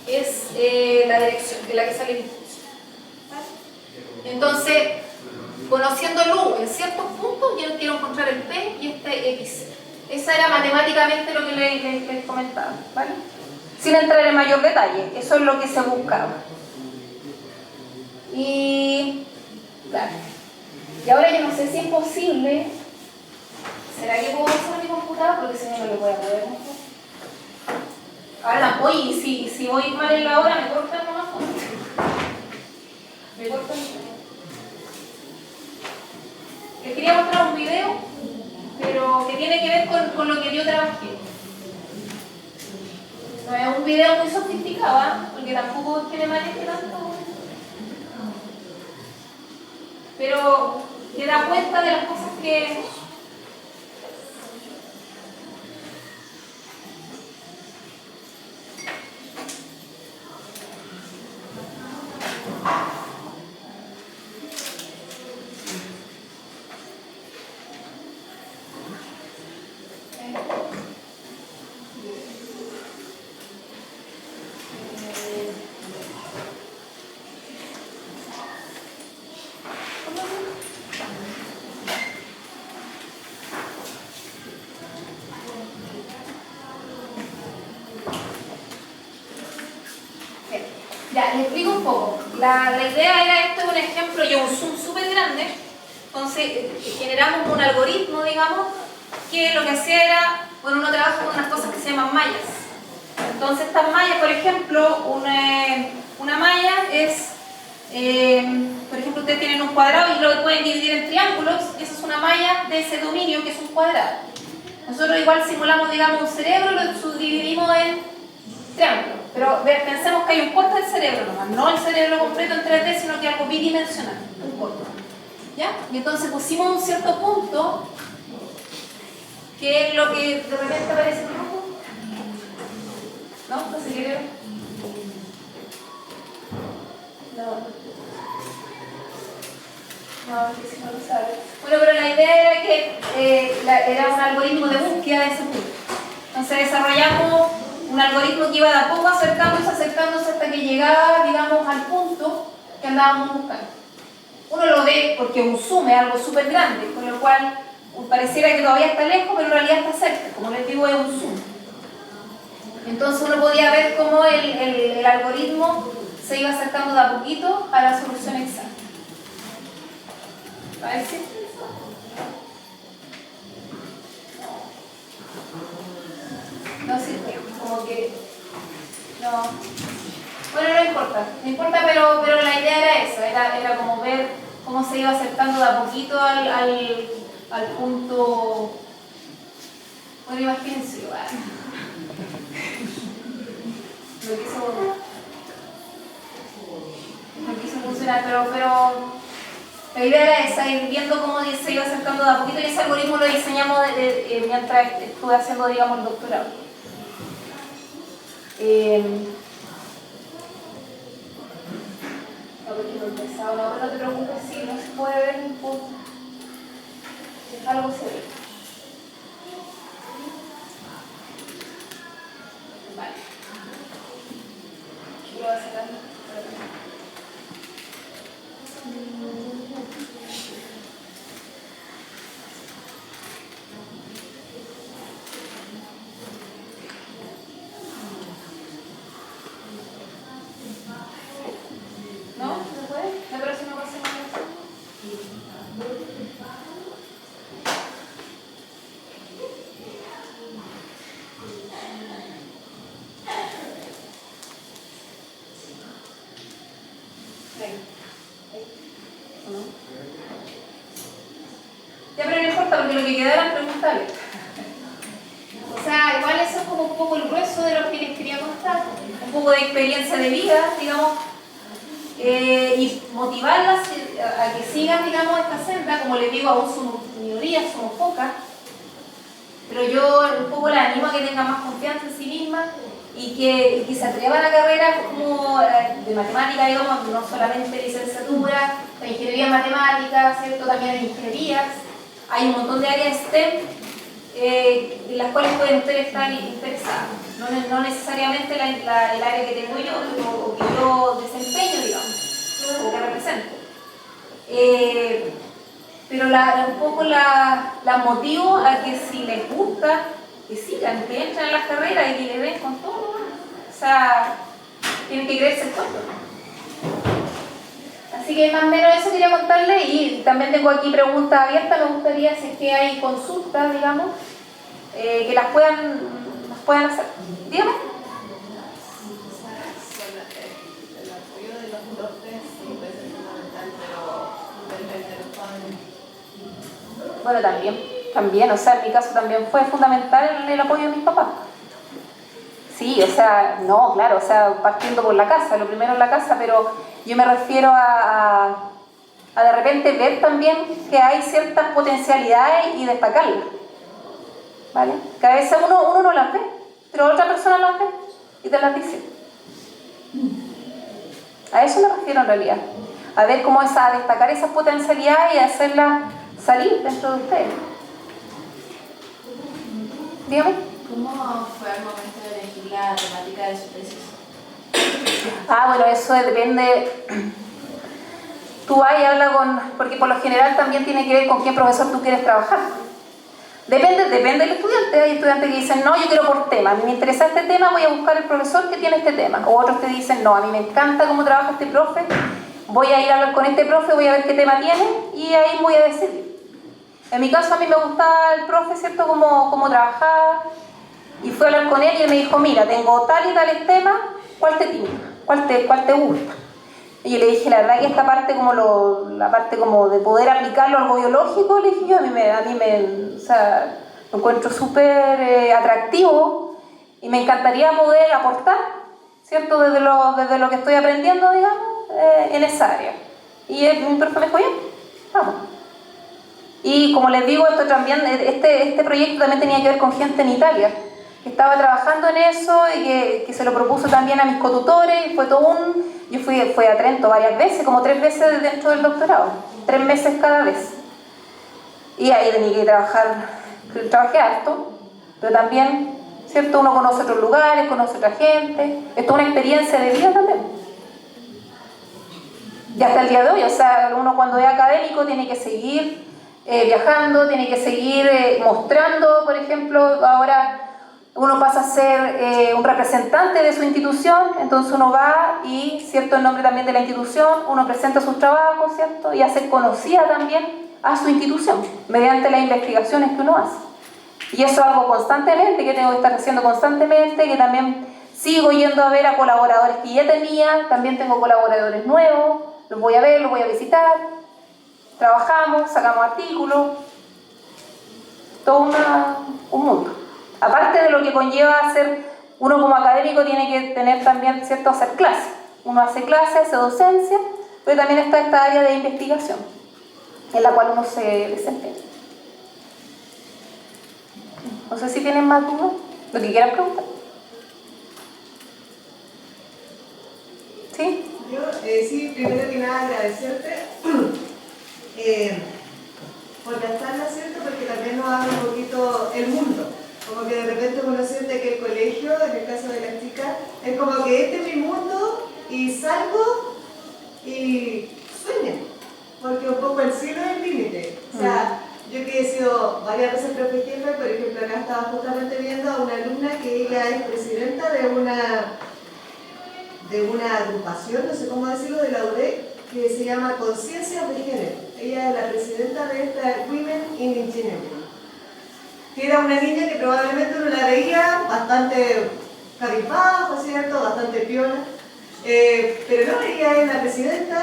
es la dirección de la que sale el impulso. ¿Vale? Entonces, conociendo el U en ciertos puntos, yo quiero encontrar el P y este X0. Esa era matemáticamente lo que les comentaba, ¿vale? Sin entrar en mayor detalle, eso es lo que se buscaba. Y claro. Y ahora yo no sé si es posible. ¿Será que puedo usar mi computador? Porque si no, no lo voy a poder mostrar. Ahora tampoco, y si voy mal en la hora, me cortan nomás. Me cortan. Les quería mostrar un video, pero que tiene que ver con lo que yo trabajé. No es un video muy sofisticado, ¿eh? Porque tampoco es que me maneje tanto. Pero que da cuenta de las cosas que Ya, les explico un poco. La idea era, esto es un ejemplo y un zoom súper grande. Entonces, generamos un algoritmo, digamos, que lo que hacía era, bueno, uno trabaja con unas cosas que se llaman mallas. Entonces, estas mallas, por ejemplo, una malla es, por ejemplo, ustedes tienen un cuadrado y lo pueden dividir en triángulos, y esa es una malla de ese dominio que es un cuadrado. Nosotros igual simulamos, digamos, un cerebro y lo subdividimos en triángulos. Pero pensemos que hay un corte del cerebro nomás, no el cerebro completo en 3D, sino que algo bidimensional, un corte. ¿Ya? Y entonces pusimos un cierto punto, que es lo que de repente aparece rojo. ¿No? ¿No se quiere ver? No, que si no lo sabe. Bueno, pero la idea era que era un algoritmo de búsqueda de ese punto. Entonces desarrollamos un algoritmo que iba de a poco acercándose hasta que llegaba, digamos, al punto que andábamos buscando. Uno lo ve porque un zoom es algo súper grande, con lo cual pareciera que todavía está lejos, pero en realidad está cerca. Como les digo, es un zoom. Entonces uno podía ver cómo el algoritmo se iba acercando de a poquito a la solución exacta. ¿Parece? No sirve, como que no. Bueno, no importa, pero la idea era esa, era como ver cómo se iba acercando de a poquito al punto. Bueno, imagínense, no quiso funcionar, pero la idea era esa, ir viendo cómo se iba acercando de a poquito, y ese algoritmo lo diseñamos mientras estuve haciendo, digamos, el doctorado. No te preocupes si no se puede ver un poco. Algo se ve. Vale. Lo voy a sacar. ¿No? ¿Se puede? La próxima cosa es ya, pero no importa porque lo que queda era preguntarle. O sea, igual eso es como un poco el grueso de lo que les quería contar, un poco de experiencia de vida, digamos, y motivarlas a que sigan, digamos, esta senda. Como les digo, aún somos minorías, somos pocas, pero yo un poco las animo a que tengan más confianza en sí mismas y que se atrevan a carreras como de matemática, digamos, no solamente licenciatura, de ingeniería en matemáticas, ¿cierto? También en ingenierías. Hay un montón de áreas STEM en las cuales pueden ustedes estar interesados. No necesariamente el área que tengo yo o que yo desempeño, digamos, o que represento. Pero un poco la motivo a que si les gusta, que sigan, que entren en las carreras y que le den con todo. O sea, tienen que creerse el cuento. Así que más o menos eso quería contarles, y también tengo aquí preguntas abiertas. Me gustaría, si es que hay consultas, digamos, que las puedan hacer. Dígame. El apoyo de los docentes puede ser fundamental, pero depende de los padres. Bueno, también, o sea, en mi caso también fue fundamental el apoyo de mis papás. Sí, o sea, no, claro, o sea, partiendo por la casa, lo primero en la casa, pero yo me refiero a de repente ver también que hay ciertas potencialidades y destacarlas, ¿vale? Que a veces uno no las ve, pero otra persona las ve y te las dice. A eso me refiero en realidad, a ver cómo es, a destacar esas potencialidades y hacerlas salir dentro de ustedes. Dígame. ¿Cómo fue el momento de elegir la temática de su tesis? Bueno, eso depende. Tú vas y hablas porque por lo general también tiene que ver con qué profesor tú quieres trabajar. Depende del estudiante. Hay estudiantes que dicen, no, yo quiero por tema. A mí me interesa este tema, voy a buscar el profesor que tiene este tema. O otros te dicen, no, a mí me encanta cómo trabaja este profe, voy a ir a hablar con este profe, voy a ver qué tema tiene y ahí voy a decidir. En mi caso, a mí me gustaba el profe, ¿cierto? Cómo trabajaba. Y fui a hablar con él y él me dijo, mira, tengo tal y tal tema, ¿cuál te tinca? ¿Cuál te gusta? Y yo le dije, la verdad que esta parte la parte como de poder aplicarlo a algo biológico, le dije yo, o sea, lo encuentro súper atractivo y me encantaría poder aportar, ¿cierto? Desde lo que estoy aprendiendo, digamos, en esa área. Y mi profe me dijo, bien, vamos. Y como les digo, esto también, este proyecto también tenía que ver con gente en Italia, que estaba trabajando en eso y que se lo propuso también a mis cotutores, y fue todo yo fui a Trento varias veces, como 3 veces dentro del doctorado, 3 meses cada vez. Y ahí tenía que trabajé harto, pero también, ¿cierto? Uno conoce otros lugares, conoce otra gente, es toda una experiencia de vida también. Y hasta el día de hoy, o sea, uno cuando es académico tiene que seguir viajando, tiene que seguir mostrando, por ejemplo, ahora uno pasa a ser un representante de su institución, entonces uno va y, ¿cierto?, en nombre también de la institución, uno presenta sus trabajos, ¿cierto?, y hace conocida también a su institución, mediante las investigaciones que uno hace. Y eso es algo constantemente, que tengo que estar haciendo constantemente, que también sigo yendo a ver a colaboradores que ya tenía, también tengo colaboradores nuevos, los voy a ver, los voy a visitar, trabajamos, sacamos artículos, todo un mundo. Aparte de lo que conlleva hacer, uno como académico tiene que tener también, ¿cierto?, hacer clases. Uno hace clases, hace docencia, pero también está esta área de investigación, en la cual uno se desempeña. No sé si tienen más dudas, lo que quieran preguntar. ¿Sí? Yo, sí, primero que nada agradecerte por la charla, ¿cierto? Porque también nos abre un poquito el mundo. Como que de repente uno siente que el colegio, en el caso de las chicas, es como que este es mi mundo y salgo y sueño. Porque un poco el cielo es el límite. O sea, yo que he sido varias veces profe jefe, por ejemplo, acá estaba justamente viendo a una alumna que ella es presidenta de una agrupación, no sé cómo decirlo, de la UDEC, que se llama Conciencias de Género. Ella es la presidenta de esta Women in Engineering. Que era una niña que probablemente uno la veía bastante cabizbajo, ¿cierto? Bastante piola. Pero no, ella es la presidenta,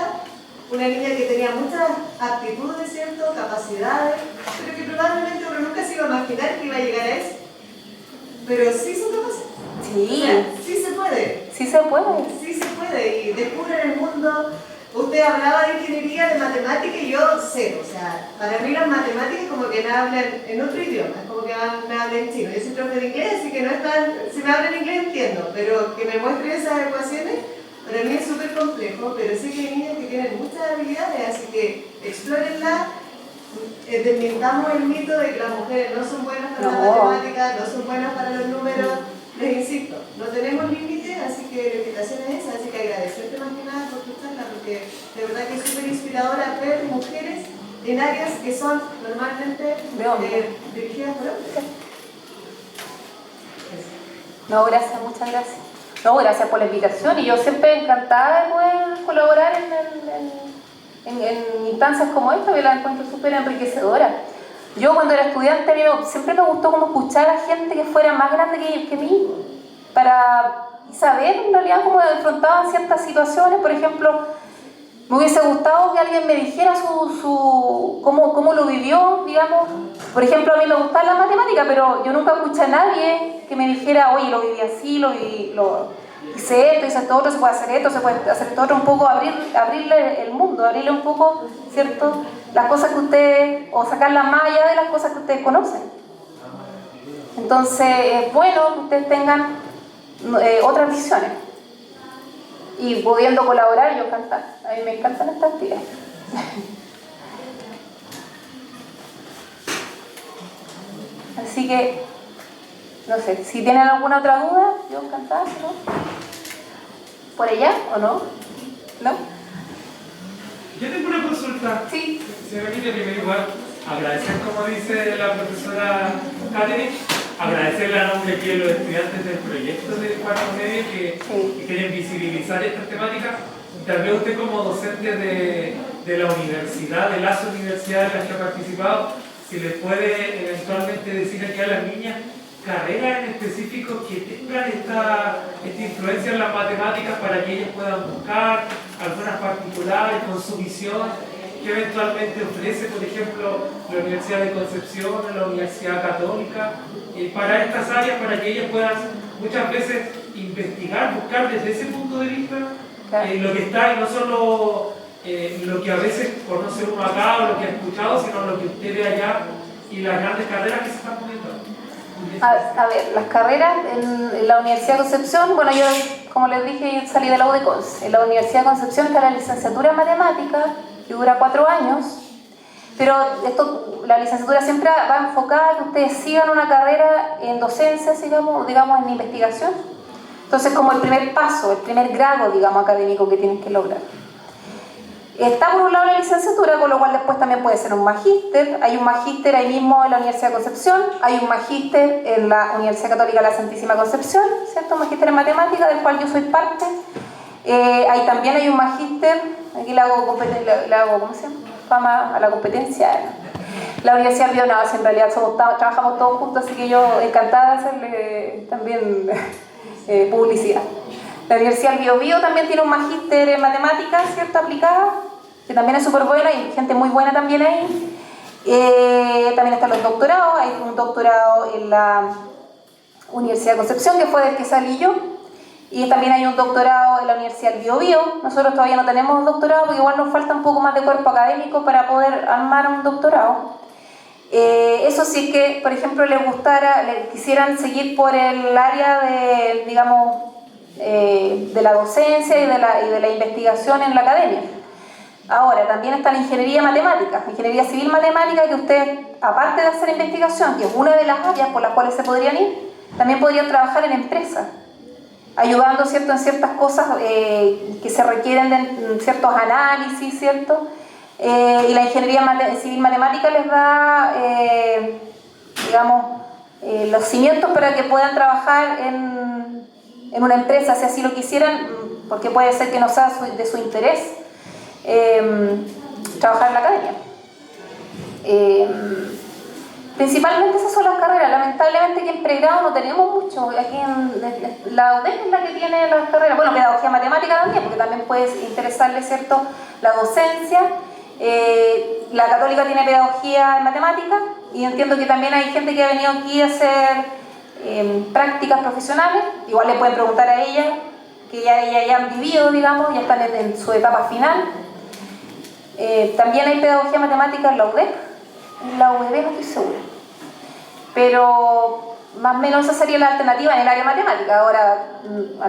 una niña que tenía muchas aptitudes, ¿cierto? Capacidades, pero que probablemente uno nunca se iba a imaginar que iba a llegar a eso. Pero sí son capaces. Sí. O sea, sí se puede. Sí se puede. Sí se puede. Y descubren el mundo. Usted hablaba de ingeniería, de matemática, y yo sé, o sea, para mí las matemáticas como que me hablan en otro idioma, es como que me hablan en chino. Yo soy profe de inglés, así que no es tan, si me hablan en inglés entiendo, pero que me muestren esas ecuaciones, para mí es súper complejo, pero sí que hay niñas que tienen muchas habilidades, así que explórenlas, desmintamos el mito de que las mujeres no son buenas para la matemática, no son buenas para los números. Les insisto, no tenemos límites, así que la invitación es esa, así que agradecerte más que nada por tu charla, porque de verdad que es súper inspiradora ver mujeres en áreas que son normalmente dirigidas por hombres. No, gracias, muchas gracias. No, gracias por la invitación y yo siempre encantada de poder colaborar en instancias como esta, que la encuentro súper enriquecedora. Yo cuando era estudiante siempre me gustó como escuchar a gente que fuera más grande que mí para saber en realidad cómo afrontaban ciertas situaciones. Por ejemplo, me hubiese gustado que alguien me dijera cómo lo vivió, digamos. Por ejemplo, a mí me gustaba la matemática, pero yo nunca escuché a nadie que me dijera, oye, lo viví así, hice esto, hice esto otro, se puede hacer esto, se puede hacer esto otro, un poco abrirle el mundo, abrirle un poco, ¿cierto?, las cosas que ustedes, o sacarlas más allá de las cosas que ustedes conocen. Entonces, es bueno que ustedes tengan otras visiones. Y pudiendo colaborar, yo encantada. A mí me encantan estas actividades. Así que, no sé, si tienen alguna otra duda, yo encantada, ¿no? ¿Por allá o no? ¿No? Yo tengo una consulta. Sí. Se repite primero igual. agradecer, como dice la profesora Catherine, agradecerle a nombre de los estudiantes del proyecto de cuarto medio que quieren visibilizar estas temáticas. También usted como docente de la universidad, de las universidades en las que ha participado, si les puede eventualmente decir aquí a las niñas carreras en específico que tengan esta influencia en las matemáticas para que ellas puedan buscar algunas particulares con su visión que eventualmente ofrece, por ejemplo, la Universidad de Concepción o la Universidad Católica, para estas áreas, para que ellas puedan muchas veces investigar, buscar desde ese punto de vista lo que está, y no solo lo que a veces conoce uno acá o lo que ha escuchado, sino lo que usted ve allá y las grandes carreras que se están poniendo. A ver, las carreras en la Universidad de Concepción, bueno, yo, como les dije, salí de la UDECONS. En la Universidad de Concepción está la licenciatura en matemáticas, que dura 4 años, pero la licenciatura siempre va enfocada a que ustedes sigan una carrera en docencia, digamos en investigación. Entonces, como el primer paso, el primer grado, digamos, académico que tienen que lograr. Está por un lado la licenciatura, con lo cual después también puede ser un magíster. Hay un magíster ahí mismo en la Universidad de Concepción, hay un magíster en la Universidad Católica de la Santísima Concepción, ¿cierto? Un magíster en matemática, del cual yo soy parte. Ahí también hay un magíster, aquí le hago ¿cómo se llama? Fama a la competencia. La Universidad Bio Navas, en realidad trabajamos todos juntos, así que yo encantada de hacerle también publicidad. La Universidad Bio Bio también tiene un magíster en matemáticas, ¿cierto? Aplicada, que también es súper buena, y gente muy buena también ahí. También están los doctorados, hay un doctorado en la Universidad de Concepción, que fue del que salí yo, y también hay un doctorado en la Universidad del Bio Bio. Nosotros todavía no tenemos doctorado, porque igual nos falta un poco más de cuerpo académico para poder armar un doctorado. Eso sí, que por ejemplo les quisieran seguir por el área de, digamos, de la docencia y de la investigación en la academia. Ahora, también está la ingeniería matemática, ingeniería civil matemática, que ustedes, aparte de hacer investigación, que es una de las áreas por las cuales se podrían ir, también podrían trabajar en empresas, ayudando, ¿cierto?, en ciertas cosas que se requieren de ciertos análisis, ¿cierto? Y la ingeniería civil matemática les da, digamos, los cimientos para que puedan trabajar en una empresa, si así lo quisieran, porque puede ser que no sea de su interés trabajar en la academia. Principalmente esas son las carreras. Lamentablemente aquí en pregrado no tenemos mucho. Aquí en la UDEC es la que tiene las carreras. Bueno, pedagogía matemática también, porque también puede interesarle, ¿cierto?, la docencia. La Católica tiene pedagogía en matemática, y entiendo que también hay gente que ha venido aquí a hacer prácticas profesionales. Igual le pueden preguntar a ella, que ya han vivido, digamos, ya están en su etapa final. También hay pedagogía matemática en la UDEC, en la UEB no estoy segura, pero más o menos esa sería la alternativa en el área matemática. Ahora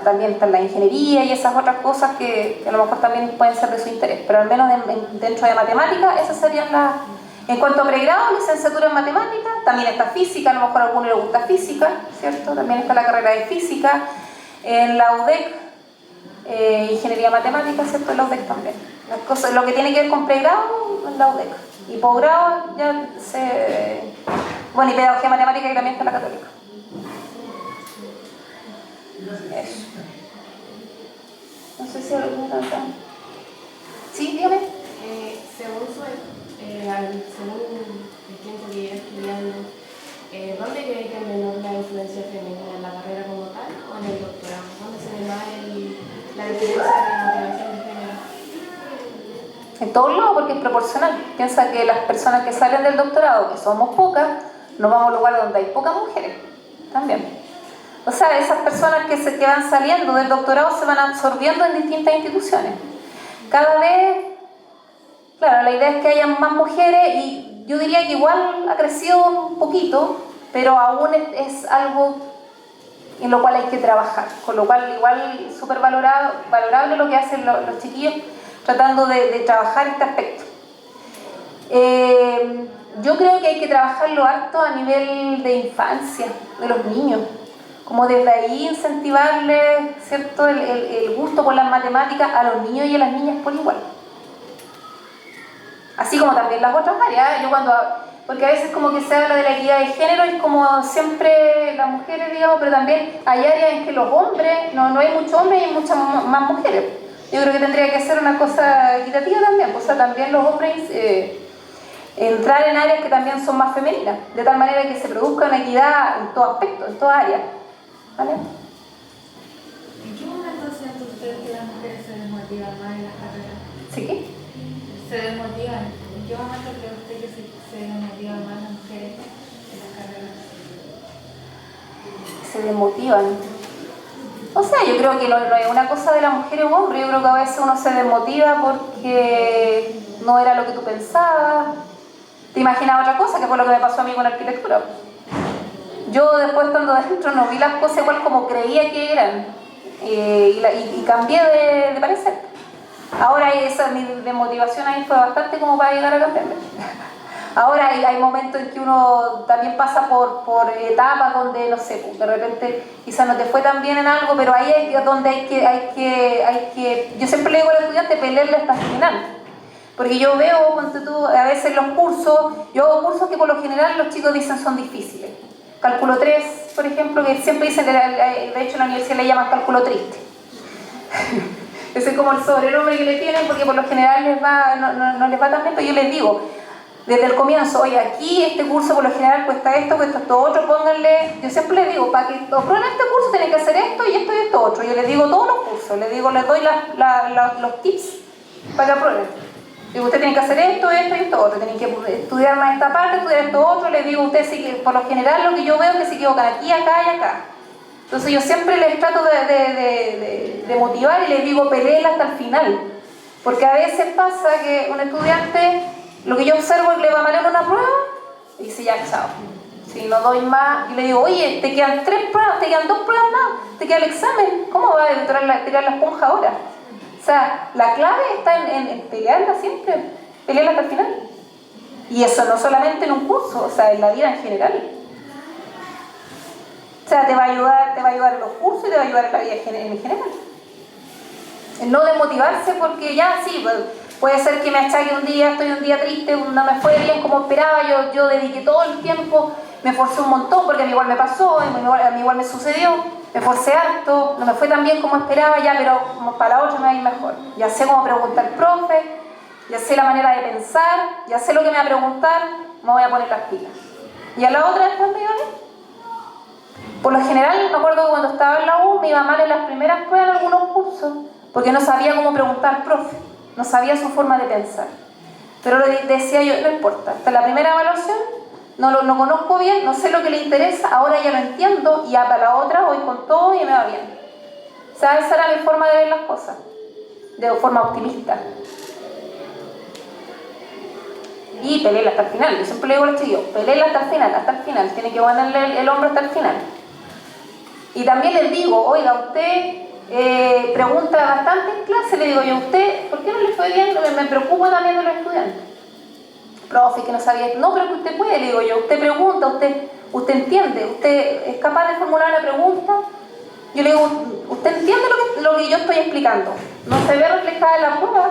también está la ingeniería y esas otras cosas que a lo mejor también pueden ser de su interés, pero al menos dentro de matemática esas serían las. En cuanto a pregrado, licenciatura en matemática, también está física, a lo mejor a alguno le gusta física, ¿cierto? También está la carrera de física. En la UDEC, ingeniería matemática, ¿cierto? En la UDEC también. Las cosas, lo que tiene que ver con pregrado, en la UDEC. Y posgrado, bueno, y pedagogía matemática, que también está en la Católica. Eso. No sé si alguna otra. ¿Sí? Dígame. Según el tiempo que lleva estudiando, ¿dónde cree que es menor la influencia femenina? ¿En la carrera como tal o en el doctorado? ¿Dónde se ve más la diferencia de motivación de género? En todos lados, porque es proporcional. Piensa que las personas que salen del doctorado, que somos pocas, nos vamos a lugares donde hay pocas mujeres también. O sea, esas personas que van saliendo del doctorado se van absorbiendo en distintas instituciones. Cada vez, claro, la idea es que haya más mujeres, y yo diría que igual ha crecido un poquito, pero aún es algo en lo cual hay que trabajar. Con lo cual, igual súper valorable lo que hacen los chiquillos, tratando de trabajar este aspecto. Yo creo que hay que trabajarlo harto a nivel de infancia, de los niños. Como desde ahí incentivarles, ¿cierto?, el gusto por las matemáticas a los niños y a las niñas por igual. Así como también las otras áreas. Yo cuando porque a veces como que se habla de la equidad de género y es como siempre las mujeres, digamos, pero también hay áreas en que los hombres, no hay muchos hombres y hay muchas más mujeres. Yo creo que tendría que ser una cosa equitativa también, o sea, también los hombres entrar en áreas que también son más femeninas, de tal manera que se produzca una equidad en todo aspecto, en toda área. ¿Vale? ¿En qué momento siente usted que las mujeres se desmotivan más en las carreras? ¿Sí qué? ¿Se desmotivan? ¿En qué momento cree usted que se desmotivan más las mujeres en las carreras? Se desmotivan. O sea, yo creo que no es una cosa de la mujer o hombre, yo creo que a veces uno se desmotiva porque no era lo que tú pensabas, te imaginabas otra cosa, que fue lo que me pasó a mí con la arquitectura. Yo después estando dentro no vi las cosas igual como creía que eran y cambié de parecer. Ahora mi desmotivación ahí fue bastante como para llegar a cambiarme. Ahora hay momentos en que uno también pasa por etapas donde, no sé, de repente quizás no te fue tan bien en algo, pero ahí es donde hay que yo siempre le digo a los estudiantes, pelearle hasta el final. Porque yo veo, cuando tú, a veces los cursos, yo hago cursos que por lo general los chicos dicen son difíciles. Cálculo 3, por ejemplo, que siempre dicen, de hecho en la universidad le llaman cálculo triste. Ese es como el sobrenombre que le tienen, porque por lo general no les va tan bien, pero yo les digo, desde el comienzo, oye, aquí este curso por lo general cuesta esto otro, pónganle, yo siempre les digo, para que aprueben este curso tienen que hacer esto y esto otro. Yo les digo todos los cursos, les doy los tips para que aprueben. Digo, usted tiene que hacer esto y esto otro, tienen que estudiar más esta parte, estudiar esto otro. Les digo, ustedes sí que por lo general lo que yo veo es que se equivocan aquí, acá y acá. Entonces yo siempre les trato de motivar y les digo, peleen hasta el final. Porque a veces pasa que un estudiante, lo que yo observo es que le va mal en una prueba y dice, ya, chao. Si no doy más, y le digo, oye, te quedan 3 pruebas, te quedan 2 pruebas más, te queda el examen, ¿cómo vas a tirar la esponja ahora? O sea, la clave está en pelearla siempre, pelearla hasta el final. Y eso no solamente en un curso, o sea, en la vida en general. O sea, te va a ayudar en los cursos y te va a ayudar en la vida en general. El no desmotivarse porque ya sí, puede ser que me achaque un día, estoy un día triste, no me fue bien como esperaba, yo dediqué todo el tiempo, me esforcé un montón porque a mí igual me pasó, a mí igual me sucedió, me esforcé harto, no me fue tan bien como esperaba ya, pero como para la otra me va a ir mejor. Ya sé cómo preguntar al profe, ya sé la manera de pensar, ya sé lo que me va a preguntar, me voy a poner las pilas. Y a la otra después me iba bien. Por lo general, me acuerdo que cuando estaba en la U me iba mal en las primeras pruebas en algunos cursos, porque no sabía cómo preguntar al profe, no sabía su forma de pensar. Pero le decía yo, no importa, hasta la primera evaluación no conozco bien, no sé lo que le interesa, ahora ya lo entiendo y ya para la otra voy con todo y me va bien. O sea, esa era mi forma de ver las cosas, de forma optimista. Y pelearla hasta el final, yo siempre le digo a los chicos, pelearla hasta el final, tiene que ponerle el hombro hasta el final. Y también les digo, oiga, usted pregunta bastante en clase, le digo yo, ¿usted por qué no le fue bien? Me preocupa también de los estudiantes. Profe, que no sabía, no, pero que usted puede, le digo yo, usted pregunta, usted entiende, usted es capaz de formular una pregunta. Yo le digo, usted entiende lo que yo estoy explicando, no se ve reflejada en la prueba,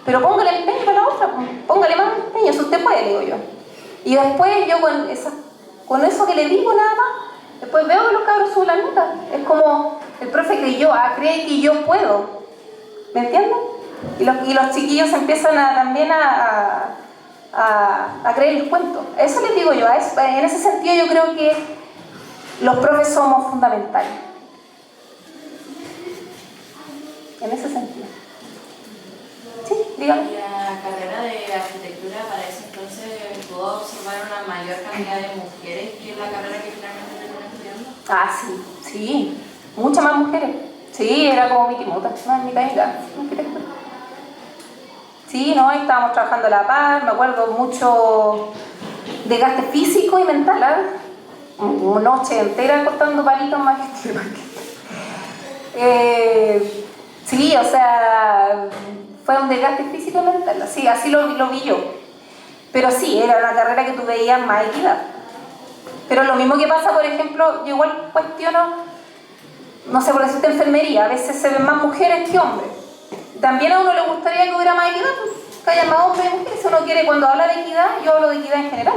pero póngale empeño para la otra, póngale más empeño, si usted puede, le digo yo. Y después yo con eso que le digo nada más, después veo que los cabros suben la nota. Es como el profe cree que yo puedo, ¿me entienden? Y los chiquillos empiezan también a creer el cuento. Eso les digo yo, en ese sentido yo creo que los profes somos fundamentales. En ese sentido. Sí, dígame. Y la carrera de arquitectura para ese entonces pudo observar una mayor cantidad de mujeres que la carrera que finalmente terminó estudiando. Ah, sí, muchas más mujeres. Sí, era como mi timota, más mitad y mitad, arquitectura. Sí, no, estábamos trabajando a la par, me acuerdo mucho desgaste físico y mental, una noche entera cortando palitos más sí, o sea, fue un desgaste físico y mental, sí, así lo vi yo. Pero sí, era una carrera que tú veías más equidad. Pero lo mismo que pasa, por ejemplo, yo igual cuestiono, no sé, por decirte enfermería, a veces se ven más mujeres que hombres. También a uno le gustaría que hubiera más equidad, que haya más hombres y mujeres. Si uno quiere, cuando habla de equidad, yo hablo de equidad en general,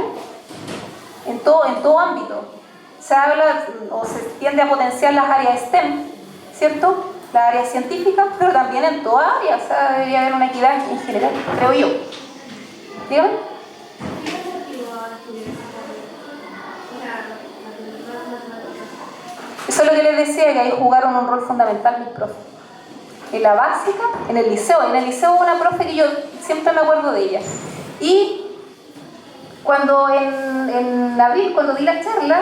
en todo ámbito. Se habla o se tiende a potenciar las áreas STEM, ¿cierto? Las áreas científicas, pero también en toda área, o sea, debería haber una equidad en general, creo yo. ¿Dígame? Eso es lo que les decía, que ahí jugaron un rol fundamental mis profes. En la básica, en el liceo hubo una profe que yo siempre me acuerdo de ella. Y cuando en abril, cuando di la charla,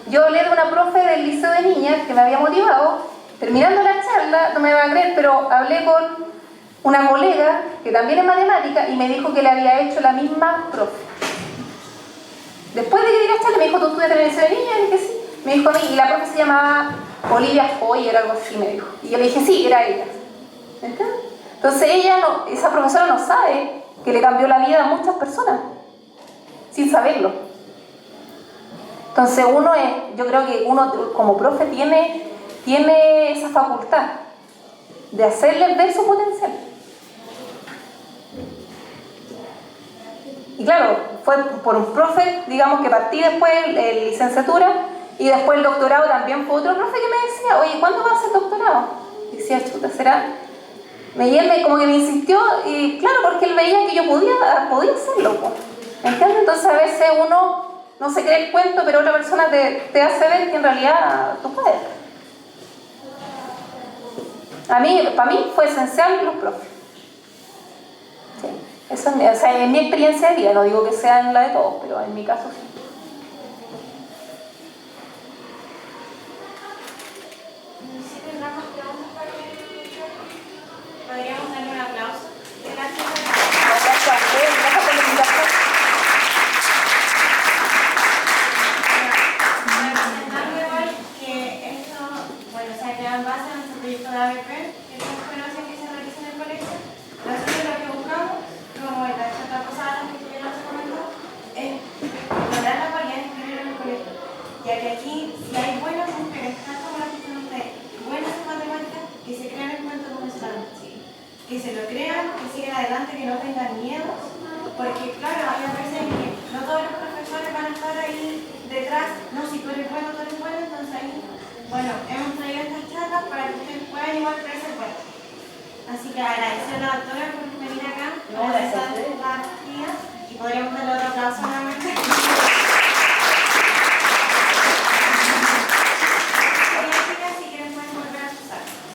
yo hablé de una profe del liceo de niñas que me había motivado. Terminando la charla, no me van a creer, pero hablé con una colega que también es matemática y me dijo que le había hecho la misma profe. Después de que di la charla, me dijo, ¿tú estudias en el liceo de niñas? Y dije, sí. Me dijo a mí, y la profe se llamaba Olivia Foyer, algo así, me dijo. Y yo le dije, sí, era ella. ¿Entiendes? Entonces esa profesora no sabe que le cambió la vida a muchas personas, sin saberlo. Entonces yo creo que uno como profe tiene esa facultad de hacerles ver su potencial. Y claro, fue por un profe, digamos, que partí después la licenciatura, y después el doctorado también fue otro profe que me decía, oye, ¿cuándo vas a hacer doctorado? Y decía, chuta, será. Y él como que me insistió, y claro, porque él veía que yo podía hacerlo, ¿entiendes? Entonces a veces uno no se cree el cuento, pero otra persona te hace ver que en realidad tú puedes. Para mí fue esencial los profes. Sí. Eso es mi experiencia de vida, no digo que sea en la de todos, pero en mi caso sí. Si tendremos preguntas para el podríamos darle un aplauso. Gracias por la invitación. Para comentarle hoy que esto, bueno, se ha quedado en base a nuestro proyecto de ABP, que es la experiencia que se realiza en el colegio. Nosotros lo que buscamos, como en la charla pasada que tuvieron se comentó, es lograr la paridad de género en el colegio. Ya que aquí, si hay buenas mujeres, tanto como las que están ustedes, buenas en matemáticas, que se crean el cuento como se lo que se lo crean, que sigan adelante, que no tengan miedo, porque claro, hay veces en que no todos los profesores van a estar ahí detrás, no, si tú eres bueno, entonces ahí, bueno, hemos traído estas charlas para que ustedes puedan igual crecer bueno. Así que agradecer a la doctora por venir acá, para presentar las guías, y podríamos darle otro aplauso a la